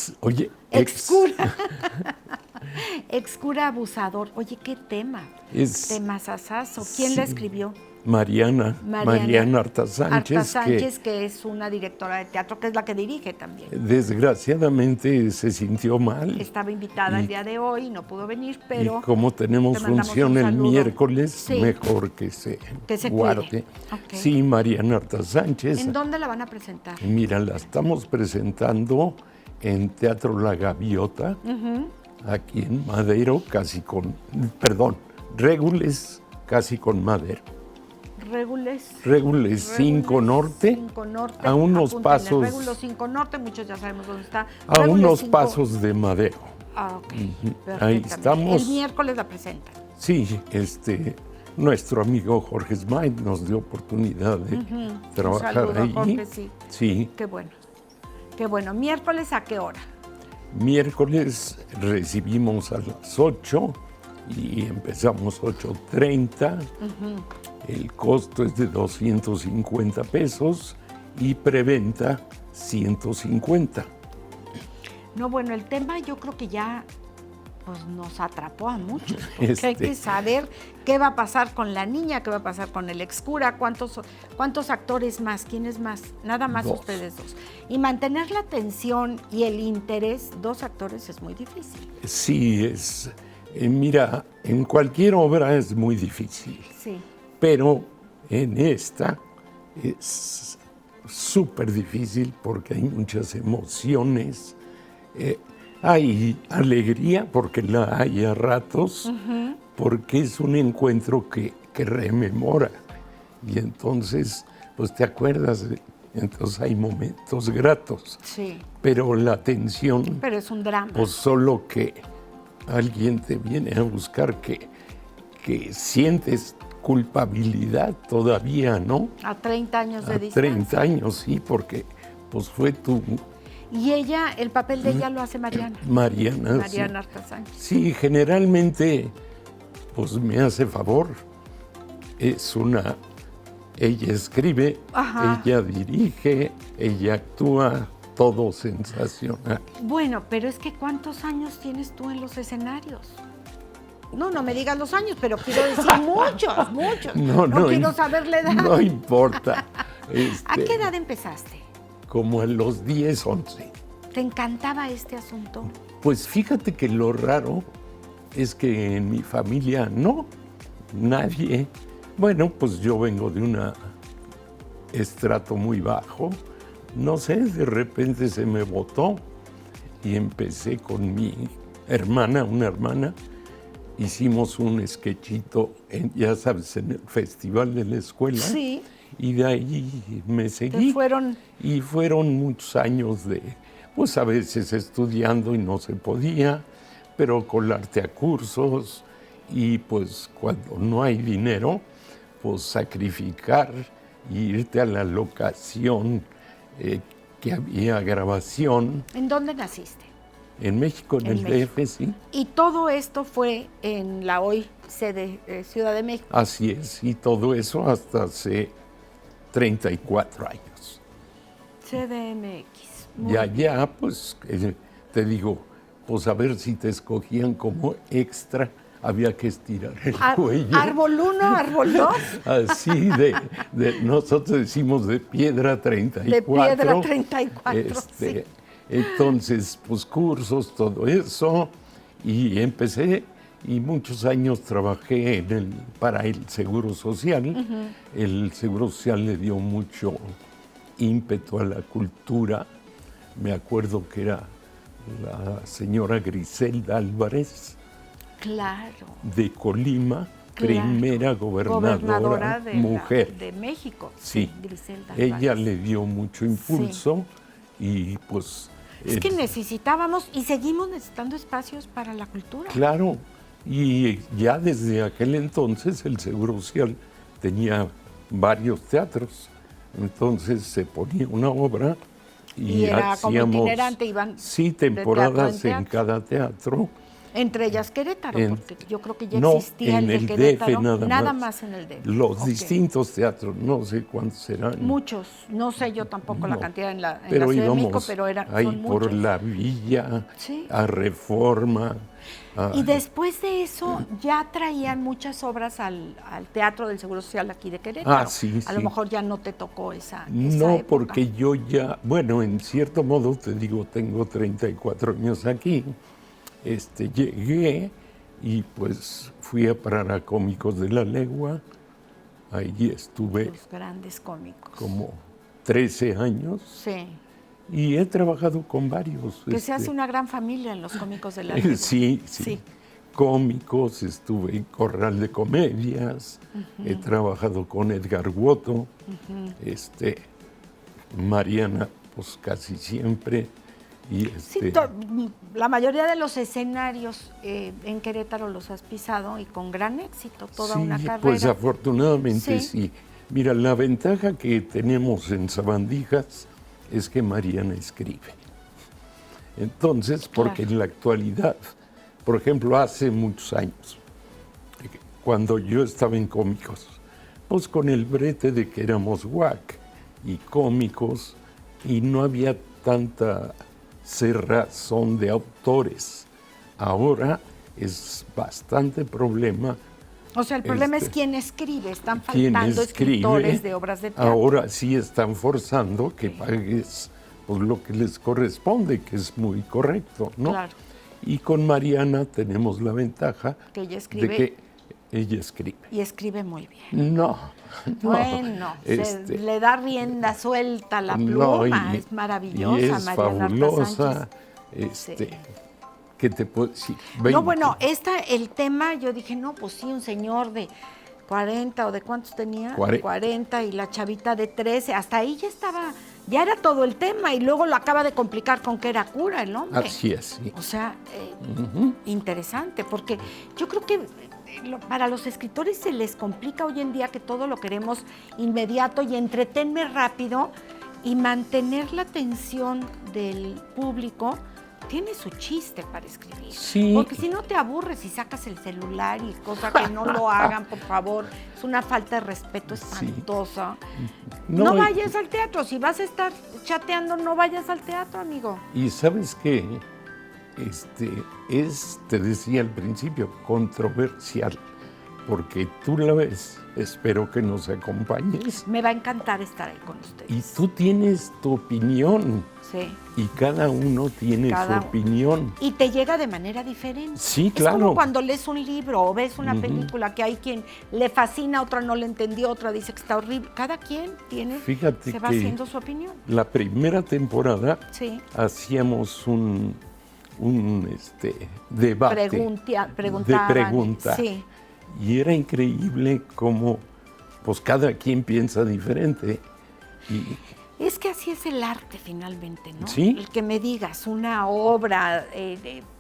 Ex cura. Ex cura abusador. Oye, qué tema. Temazazazo. ¿Quién la Sí. escribió? Mariana Arta Sánchez, Arta Sánchez, que es una directora de teatro, que es la que dirige también. que desgraciadamente se sintió mal. Estaba invitada Y- el día de hoy, no pudo venir, pero y como tenemos te mandamos función un el saludo. miércoles, Sí. mejor que se Que guarde. cuide. Ok. Sí, Mariana Arta Sánchez. ¿En dónde la van a presentar? Mira, la estamos presentando en Teatro La Gaviota, aquí en Madero, Régules, casi con Madero. Régules 5 Norte. 5 Norte. A unos Apúntenle, pasos. Régules 5 Norte, muchos ya sabemos dónde está. A Régules unos 5. pasos de Madero. Ah, ok. Ahí Perfectamente. estamos. El miércoles la presentan. Sí, nuestro amigo Jorge Smythe nos dio oportunidad de trabajar Un saludo, ahí. Jorge, sí. Sí. Qué bueno. Qué bueno. ¿Miércoles a qué hora? Miércoles recibimos a las 8 y empezamos 8:30. El costo es de 250 pesos y preventa 150. No, bueno, el tema yo creo que ya pues, nos atrapó a muchos. Porque hay que saber qué va a pasar con la niña, qué va a pasar con el excura, cuántos actores más, quiénes más, nada más 2. Ustedes 2. Y mantener la atención y el interés, 2 actores es muy difícil. Sí, mira, en cualquier obra es muy difícil. Sí. Pero en esta es súper difícil porque hay muchas emociones. Hay alegría porque la hay a ratos, porque es un encuentro que rememora. Y entonces, pues te acuerdas, entonces hay momentos gratos. Sí. Pero la tensión, Pero es un drama. pues solo que alguien te viene a buscar que sientes culpabilidad todavía, ¿no? A 30 años de A distancia. 30 años, sí, porque pues fue tu Y ella, el papel de ella lo hace Mariana. Mariana. Mariana Arta Sánchez. Sí, generalmente, pues me hace favor. Ella escribe, Ajá. ella dirige, ella actúa, todo sensacional. Bueno, pero es que ¿cuántos años tienes tú en los escenarios? No me digas los años, pero quiero decir muchos. No quiero saber la edad. No importa. ¿A qué edad empezaste? Como a los 10, 11. ¿Te encantaba este asunto? Pues fíjate que lo raro es que en mi familia nadie. Bueno, pues yo vengo de un estrato muy bajo. No sé, de repente se me botó y empecé con mi hermana, una hermana. Hicimos un sketchito, ya sabes, en el festival de la escuela. Sí. Y de ahí me seguí. Y fueron muchos años de, pues a veces estudiando y no se podía, pero colarte a cursos y pues cuando no hay dinero, pues sacrificar y irte a la locación que había grabación. ¿En dónde naciste? En México, en el DF, sí. Y todo esto fue en la hoy sede Ciudad de México. Así es, y todo eso hasta hace 34 años. CDMX. Y allá, pues, te digo, pues a ver si te escogían como extra, había que estirar el cuello. ¿Árbol 1, árbol 2? Así nosotros decimos de piedra 34. De piedra 34, sí. Entonces, pues cursos, todo eso, y empecé, y muchos años trabajé para el Seguro Social. El Seguro Social le dio mucho ímpetu a la cultura. Me acuerdo que era la señora Griselda Álvarez, claro, de Colima, claro. Primera gobernadora mujer de México. Sí, Griselda ella Álvarez. le dio mucho impulso y pues... Es que necesitábamos y seguimos necesitando espacios para la cultura. Claro, y ya desde aquel entonces el Seguro Social tenía varios teatros, entonces se ponía una obra y era hacíamos como itinerante, iban temporadas de teatro en cada teatro. Entre ellas Querétaro, porque yo creo que ya no, existía en el de el Querétaro, DF nada más en el DF. Los Okay. distintos teatros, no sé cuántos serán. Muchos, no sé yo tampoco la No, cantidad en la pero Ciudad de México, íbamos pero ahí son por muchos. la Villa, Sí. a Reforma. Y después de eso ya traían muchas obras al Teatro del Seguro Social aquí de Querétaro. Sí, a lo sí. mejor ya no te tocó esa No, época. porque yo ya, bueno, en cierto modo te digo, tengo 34 años aquí. Llegué y pues fui a parar a Cómicos de la Legua. Ahí estuve Los grandes cómicos. como 13 años. Sí. Y he trabajado con varios. Que se hace una gran familia en los Cómicos de la Legua. Sí. cómicos, estuve en Corral de Comedias, he trabajado con Edgar Woto, Mariana, pues casi siempre. Y Sí, la mayoría de los escenarios en Querétaro los has pisado y con gran éxito, toda sí, una carrera. Pues afortunadamente sí. Mira, la ventaja que tenemos en Sabandijas es que Mariana escribe. Entonces, porque en la actualidad, por ejemplo, hace muchos años, cuando yo estaba en Cómicos, pues con el brete de que éramos WAC y cómicos, y no había tanta cerrazón de autores. Ahora es bastante problema. O sea, el problema es quién escribe. Están faltando escritores de obras de teatro. Ahora sí están forzando que pagues pues, lo que les corresponde, que es muy correcto, ¿no? Claro. Y con Mariana tenemos la ventaja que ella escribe, de que ella escribe. Y escribe muy bien. No. Bueno, le da rienda suelta a la pluma, es maravillosa, y es Mariana fabulosa, Sánchez. ¿Qué te puedo decir? No, bueno, el tema, yo dije, no, pues sí, un señor de 40 o de cuántos tenía, 40 y la chavita de 13, hasta ahí ya era todo el tema y luego lo acaba de complicar con que era cura el hombre. Así es. Sí. O sea, interesante, porque yo creo que para los escritores se les complica hoy en día que todo lo queremos inmediato y entretenme rápido y mantener la atención del público. Tiene su chiste para escribir. Sí. Porque si no te aburres y sacas el celular y cosa que no lo hagan, por favor. Es una falta de respeto espantosa. Sí. No vayas al teatro. Si vas a estar chateando, no vayas al teatro, amigo. Y ¿sabes qué? Te decía al principio, controversial. Porque tú la ves, espero que nos acompañes. Me va a encantar estar ahí con ustedes. Y tú tienes tu opinión. Sí. Y cada uno tiene su opinión. Y te llega de manera diferente. Sí, claro. Es como cuando lees un libro o ves una película que hay quien le fascina, otra no le entendió, otra dice que está horrible. Cada quien se va haciendo su opinión. La primera temporada hacíamos un debate de preguntas. Sí. Y era increíble cómo pues cada quien piensa diferente. Es que así es el arte finalmente, ¿no? Sí. El que me digas una obra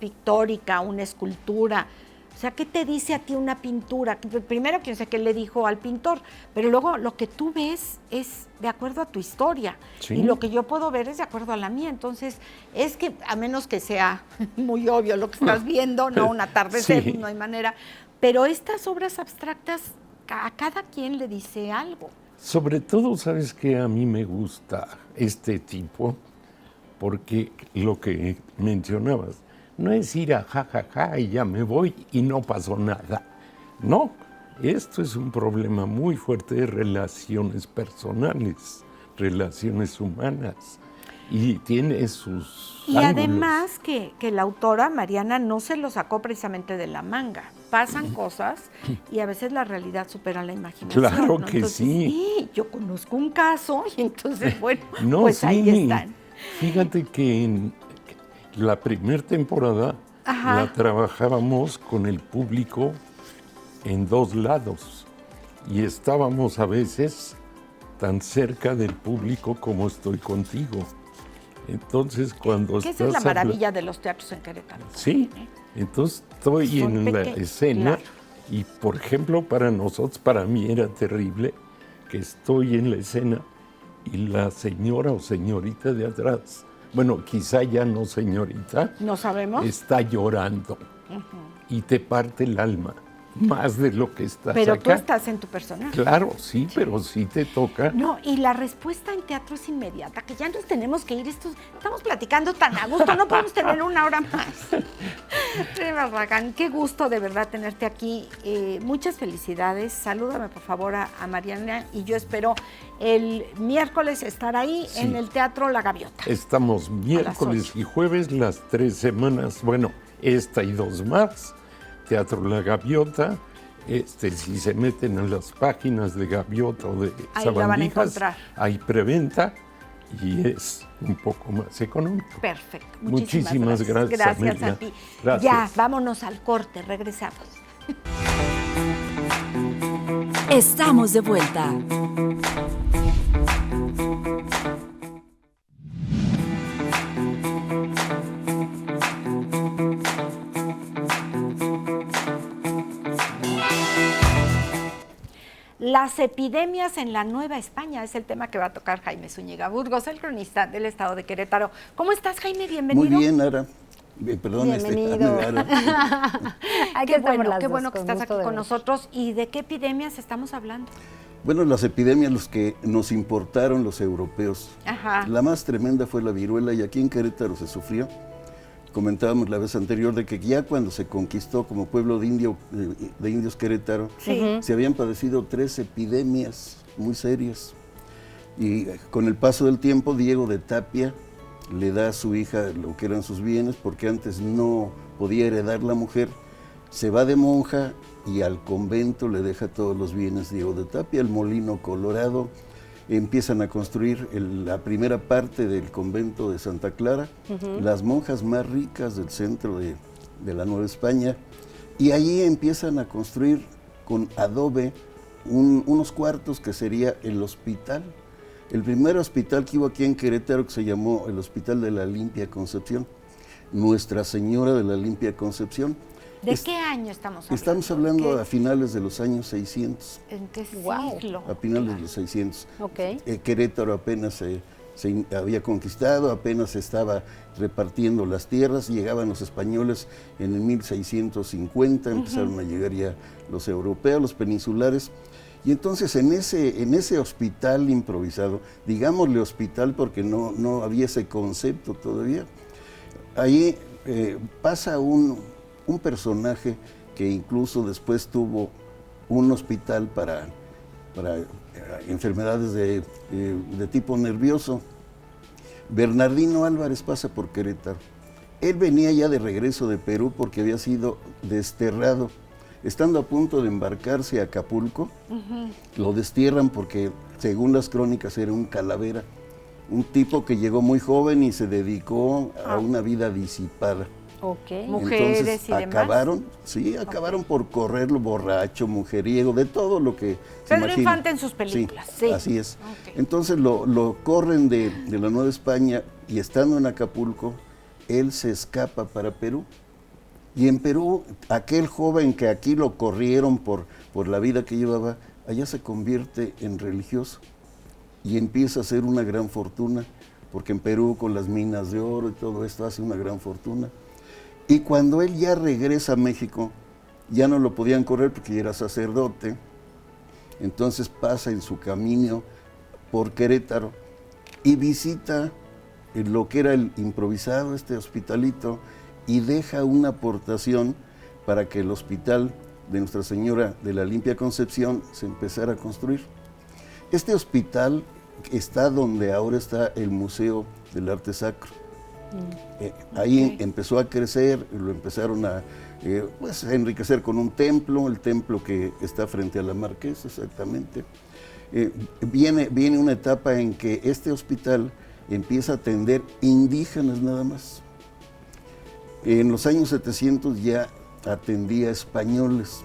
pictórica, una escultura. O sea, ¿qué te dice a ti una pintura? Primero, quién sé qué le dijo al pintor, pero luego lo que tú ves es de acuerdo a tu historia. Sí. Y lo que yo puedo ver es de acuerdo a la mía. Entonces, es que a menos que sea muy obvio lo que estás viendo, no un atardecer, no hay manera. Pero estas obras abstractas, a cada quien le dice algo. Sobre todo, ¿sabes qué? A mí me gusta este tipo, porque lo que mencionabas, no es ir a jajaja y ya me voy y no pasó nada. No, esto es un problema muy fuerte de relaciones personales, relaciones humanas, y tiene sus ángulos. Además que la autora, Mariana, no se lo sacó precisamente de la manga. Pasan cosas y a veces la realidad supera la imaginación. Claro, ¿no? que entonces, sí. Yo conozco un caso y entonces, bueno, no, pues ahí están. Fíjate que en la primera temporada la trabajábamos con el público en dos lados y estábamos a veces tan cerca del público como estoy contigo. Entonces, cuando esa es la maravilla de los teatros en Querétaro. Sí, entonces estoy en la escena y, por ejemplo, para nosotros, para mí era terrible que estoy en la escena y la señora o señorita de atrás, bueno, quizá ya no señorita, no sabemos, está llorando y te parte el alma. Más de lo que estás pero acá. Tú estás en tu personaje. Claro, sí, pero sí te toca. No, y la respuesta en teatro es inmediata, que ya nos tenemos que ir. Estamos platicando tan a gusto, no podemos tener una hora más. Barragán, qué gusto de verdad tenerte aquí. Muchas felicidades. Salúdame, por favor, a Mariana, y yo espero el miércoles estar ahí en el Teatro La Gaviota. Estamos miércoles y jueves, las 3 semanas, bueno, esta y 2 más. Teatro La Gaviota, si se meten en las páginas de Gaviota o de Sabandijas, hay preventa y es un poco más económico. Perfecto. Muchísimas gracias. Gracias Amelia. a ti. Gracias. Ya, vámonos al corte, regresamos. Estamos de vuelta. Las epidemias en la Nueva España es el tema que va a tocar Jaime Zúñiga Burgos, el cronista del estado de Querétaro. ¿Cómo estás, Jaime? Bienvenido. Muy bien, Ara. Perdón, Bienvenido. Qué bueno que estás aquí con nosotros. ¿Y de qué epidemias estamos hablando? Bueno, las epidemias, los que nos importaron los europeos. Ajá. La más tremenda fue la viruela y aquí en Querétaro se sufrió. Comentábamos la vez anterior de que ya cuando se conquistó como pueblo de indios Querétaro, Sí. se habían padecido 3 epidemias muy serias. Y con el paso del tiempo, Diego de Tapia le da a su hija lo que eran sus bienes, porque antes no podía heredar la mujer. Se va de monja y al convento le deja todos los bienes Diego de Tapia, el Molino Colorado. Empiezan a construir la primera parte del convento de Santa Clara, las monjas más ricas del centro de la Nueva España, y allí empiezan a construir con adobe unos cuartos que sería el hospital. El primer hospital que hubo aquí en Querétaro, que se llamó el Hospital de la Limpia Concepción, Nuestra Señora de la Limpia Concepción. ¿De qué año estamos hablando? Estamos hablando a finales de los años 600. ¿En qué Wow. siglo? A finales de los 600. Ok. Querétaro apenas se había conquistado, apenas se estaba repartiendo las tierras, llegaban los españoles en el 1650, empezaron a llegar ya los europeos, los peninsulares, y entonces en ese hospital improvisado, digámosle hospital porque no había ese concepto todavía, ahí pasa un personaje que incluso después tuvo un hospital para enfermedades de tipo nervioso. Bernardino Álvarez pasa por Querétaro. Él venía ya de regreso de Perú porque había sido desterrado. Estando a punto de embarcarse a Acapulco, lo destierran porque, según las crónicas, era un calavera, un tipo que llegó muy joven y se dedicó a una vida disipada. Ok. Mujeres Entonces, y demás. acabaron por correrlo borracho, mujeriego, de todo lo que se Pedro imagina. Infante en sus películas, sí. Así es. Ok. Entonces lo corren de la Nueva España y estando en Acapulco, él se escapa para Perú. Y en Perú, aquel joven que aquí lo corrieron por la vida que llevaba, allá se convierte en religioso y empieza a hacer una gran fortuna, porque en Perú con las minas de oro y todo esto hace una gran fortuna. Y cuando él ya regresa a México, ya no lo podían correr porque ya era sacerdote, entonces pasa en su camino por Querétaro y visita lo que era el improvisado, este hospitalito, y deja una aportación para que el hospital de Nuestra Señora de la Limpia Concepción se empezara a construir. Este hospital está donde ahora está el Museo del Arte Sacro. Ahí empezó a crecer, lo empezaron a enriquecer con un templo, el templo que está frente a la Marquesa, exactamente. Viene una etapa en que este hospital empieza a atender indígenas nada más. En los años 700 ya atendía españoles.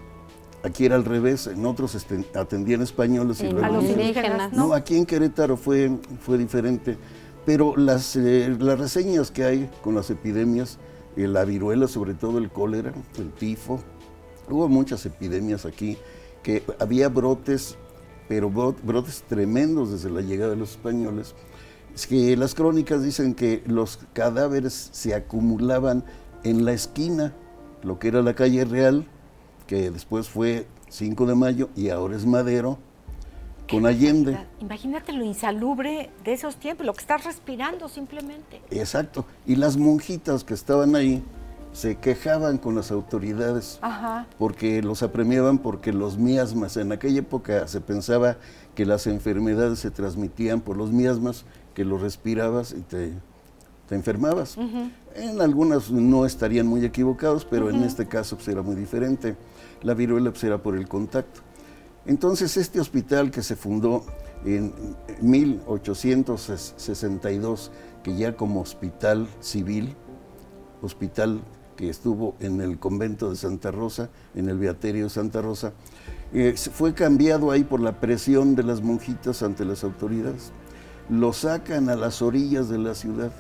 Aquí era al revés, en otros atendían españoles y luego a los indígenas, ¿no? No, aquí en Querétaro fue diferente. Pero las reseñas que hay con las epidemias, la viruela, sobre todo el cólera, el tifo, hubo muchas epidemias aquí, que había brotes, pero brotes tremendos desde la llegada de los españoles. Es que las crónicas dicen que los cadáveres se acumulaban en la esquina, lo que era la calle Real, que después fue 5 de Mayo y ahora es Madero, con Allende. Imagínate lo insalubre de esos tiempos, lo que estás respirando simplemente. Exacto. Y las monjitas que estaban ahí se quejaban con las autoridades porque los apremiaban porque los miasmas, en aquella época se pensaba que las enfermedades se transmitían por los miasmas, que los respirabas y te enfermabas. En algunas no estarían muy equivocados, pero en este caso pues, era muy diferente. La viruela pues, era por el contacto. Entonces este hospital que se fundó En 1862, que ya como hospital civil, hospital que estuvo en el convento de Santa Rosa, en el Beaterio de Santa Rosa, fue cambiado ahí por la presión de las monjitas ante las autoridades. Lo sacan a las orillas de la ciudad,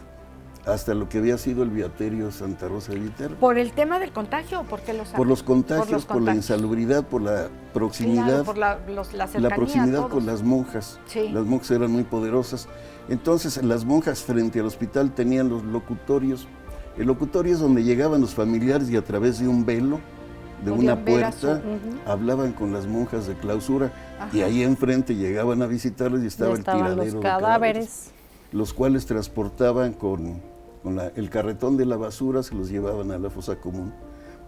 hasta lo que había sido el Beaterio de Santa Rosa de Viterbo. ¿Por el tema del contagio o por qué lo sacan? Por los contagios, por la insalubridad, por la proximidad, claro, por la cercanía, la proximidad todos. con las monjas. Sí. Las monjas eran muy poderosas. Entonces las monjas frente al hospital tenían los locutorios. El locutorio es donde llegaban los familiares y a través de un velo, de una puerta, hablaban con las monjas de clausura. Ajá. Y ahí enfrente llegaban a visitarles y estaba el tiradero los de cadáveres, los cuales transportaban con el carretón de la basura, se los llevaban a la fosa común.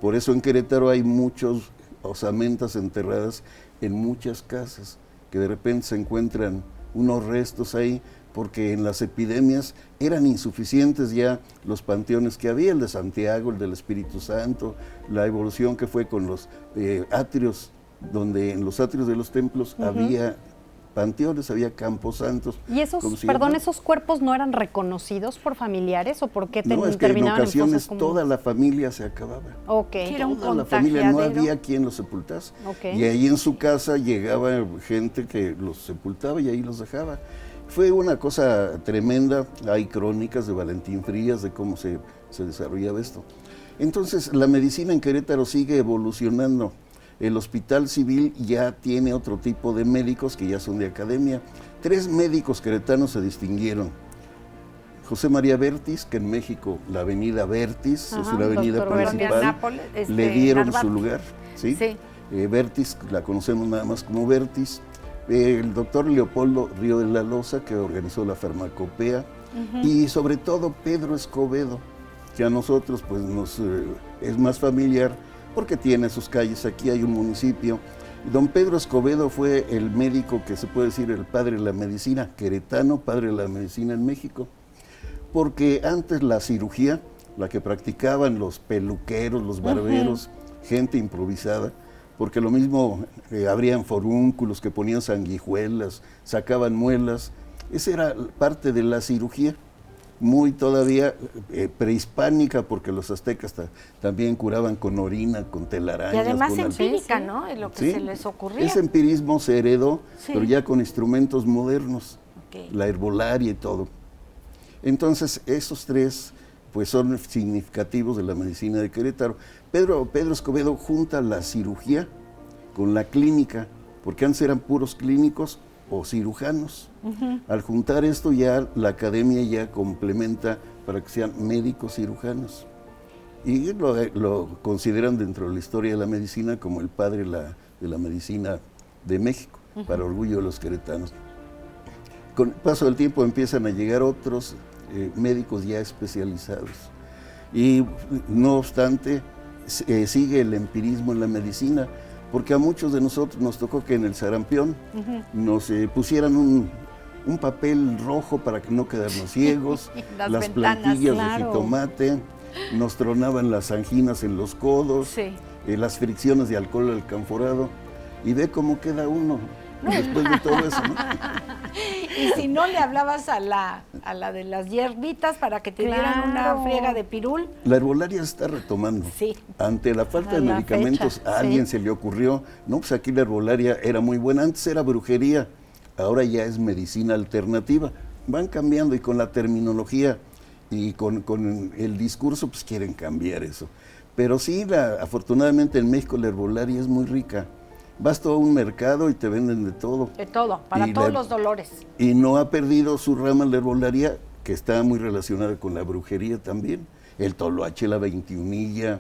Por eso en Querétaro hay muchos osamentas enterradas en muchas casas, que de repente se encuentran unos restos ahí, porque en las epidemias eran insuficientes ya los panteones que había, el de Santiago, el del Espíritu Santo, la evolución que fue con los atrios, donde en los atrios de los templos había panteones, había camposantos. ¿Y esos, esos cuerpos no eran reconocidos por familiares o por qué no, es que en ocasiones toda la familia se acababa. Toda la familia, no había quien los sepultase. Y ahí en su casa llegaba gente que los sepultaba y ahí los dejaba. Fue una cosa tremenda. Hay crónicas de Valentín Frías de cómo se desarrollaba esto. Entonces la medicina en Querétaro sigue evolucionando. El hospital civil ya tiene otro tipo de médicos que ya son de academia. 3 médicos queretanos se distinguieron. José María Vértiz, que en México la avenida Vértiz es una avenida principal, Nápoles, le dieron su lugar. ¿Sí? Sí. Vértiz, la conocemos nada más como Vértiz. El doctor Leopoldo Río de la Loza, que organizó la farmacopea. Y sobre todo Pedro Escobedo, que a nosotros pues nos es más familiar, porque tiene sus calles, aquí hay un municipio. Don Pedro Escobedo fue el médico que se puede decir el padre de la medicina, queretano, padre de la medicina en México, porque antes la cirugía, la que practicaban los peluqueros, los barberos, gente improvisada, porque lo mismo abrían forúnculos, que ponían sanguijuelas, sacaban muelas, esa era parte de la cirugía. Muy todavía prehispánica, porque los aztecas también curaban con orina, con telarañas. Y además con empírica, ¿no? En lo que se les ocurría. Ese empirismo se heredó, pero ya con instrumentos modernos, la herbolaria y todo. Entonces, esos 3 pues son significativos de la medicina de Querétaro. Pedro Escobedo junta la cirugía con la clínica, porque antes eran puros clínicos o cirujanos. Al juntar esto ya la academia ya complementa para que sean médicos cirujanos. Y lo consideran dentro de la historia de la medicina como el padre de la medicina de México, para orgullo de los queretanos. Con el paso del tiempo empiezan a llegar otros médicos ya especializados. Y no obstante, sigue el empirismo en la medicina, porque a muchos de nosotros nos tocó que en el sarampión nos pusieran un papel rojo para que no quedarnos ciegos, las plantillas de jitomate, nos tronaban las anginas en los codos, las fricciones de alcohol alcanforado, y ve cómo queda uno después de todo eso, ¿no? Y si no le hablabas a la de las hierbitas para que te dieran una friega de pirul. La herbolaria se está retomando. Ante la falta de medicamentos, a alguien se le ocurrió, no, pues aquí la herbolaria era muy buena, antes era brujería, ahora ya es medicina alternativa. Van cambiando y con la terminología y con el discurso, pues quieren cambiar eso. Pero sí, afortunadamente en México la herbolaria es muy rica. Vas todo a un mercado y te venden de todo. De todo, para todos los dolores. Y no ha perdido su rama la herbolaria, que está muy relacionada con la brujería también. El toloache, la 21illa,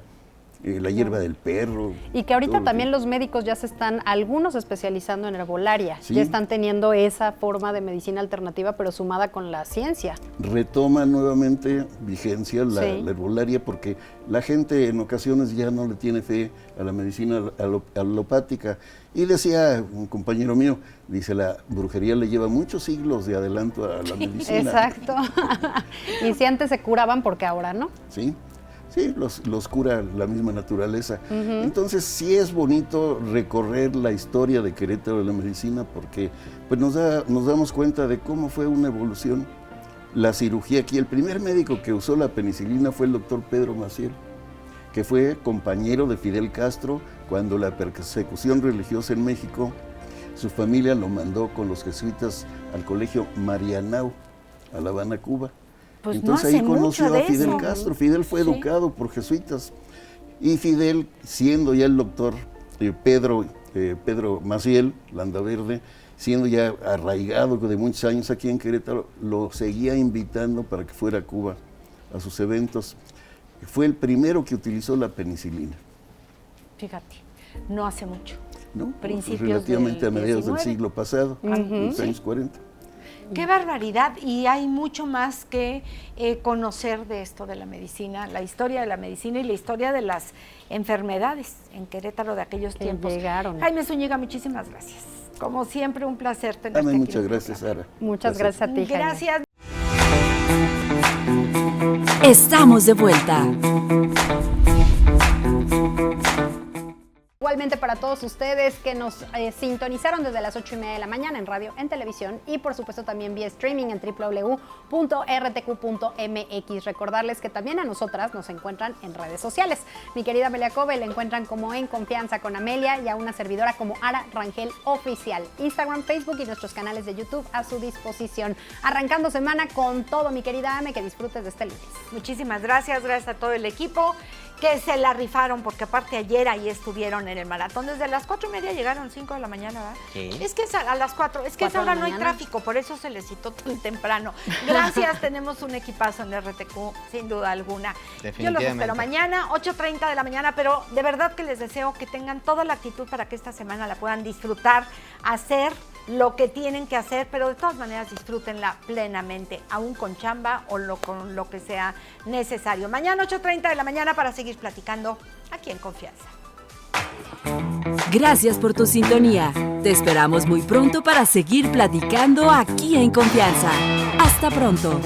la hierba del perro. Y que ahorita también los médicos ya se están, algunos especializando en herbolaria. Ya están teniendo esa forma de medicina alternativa, pero sumada con la ciencia. Retoma nuevamente vigencia la herbolaria, porque la gente en ocasiones ya no le tiene fe a la medicina alopática. Y decía un compañero mío, dice, la brujería le lleva muchos siglos de adelanto a la medicina. Exacto. Y si antes se curaban, porque ahora no. Sí. Sí, los cura la misma naturaleza. Entonces sí es bonito recorrer la historia de Querétaro de la medicina porque pues, nos damos cuenta de cómo fue una evolución la cirugía aquí. El primer médico que usó la penicilina fue el doctor Pedro Maciel, que fue compañero de Fidel Castro cuando la persecución religiosa en México, su familia lo mandó con los jesuitas al colegio Marianao, a La Habana, Cuba. Pues entonces no ahí conoció a Fidel eso. Castro. Fidel fue educado por jesuitas. Y Fidel, siendo ya el doctor Pedro Maciel, Landaverde, siendo ya arraigado de muchos años aquí en Querétaro, lo seguía invitando para que fuera a Cuba a sus eventos. Fue el primero que utilizó la penicilina. Fíjate, no hace mucho. ¿No? Principios relativamente del a mediados del 19. siglo pasado, los años 40. Qué barbaridad, y hay mucho más que conocer de esto de la medicina, la historia de la medicina y la historia de las enfermedades en Querétaro de aquellos tiempos. Llegaron. Jaime Zúñiga, muchísimas gracias. Como siempre, un placer tenerte aquí. Muchas gracias, Sara. Muchas gracias a ti, Jaime. Gracias. Estamos de vuelta. Igualmente para todos ustedes que nos sintonizaron desde las 8:30 de la mañana en radio, en televisión y por supuesto también vía streaming en www.rtq.mx. Recordarles que también a nosotras nos encuentran en redes sociales. Mi querida Amelia Cove la encuentran como En Confianza con Amelia y a una servidora como Ara Rangel Oficial. Instagram, Facebook y nuestros canales de YouTube a su disposición. Arrancando semana con todo, mi querida Ame, que disfrutes de este lunes. Muchísimas gracias a todo el equipo que se la rifaron, porque aparte ayer ahí estuvieron en el maratón, desde las 4:30 llegaron, 5 de la mañana, ¿verdad? Sí. Es que es a las 4, es que a esa hora no hay tráfico, por eso se les citó tan temprano. Gracias, tenemos un equipazo en RTQ, sin duda alguna. Yo los espero mañana, 8:30 de la mañana, pero de verdad que les deseo que tengan toda la actitud para que esta semana la puedan disfrutar, hacer lo que tienen que hacer, pero de todas maneras disfrútenla plenamente, aún con chamba o con lo que sea necesario. Mañana 8:30 de la mañana para seguir platicando aquí en Confianza. Gracias por tu sintonía. Te esperamos muy pronto para seguir platicando aquí en Confianza. Hasta pronto.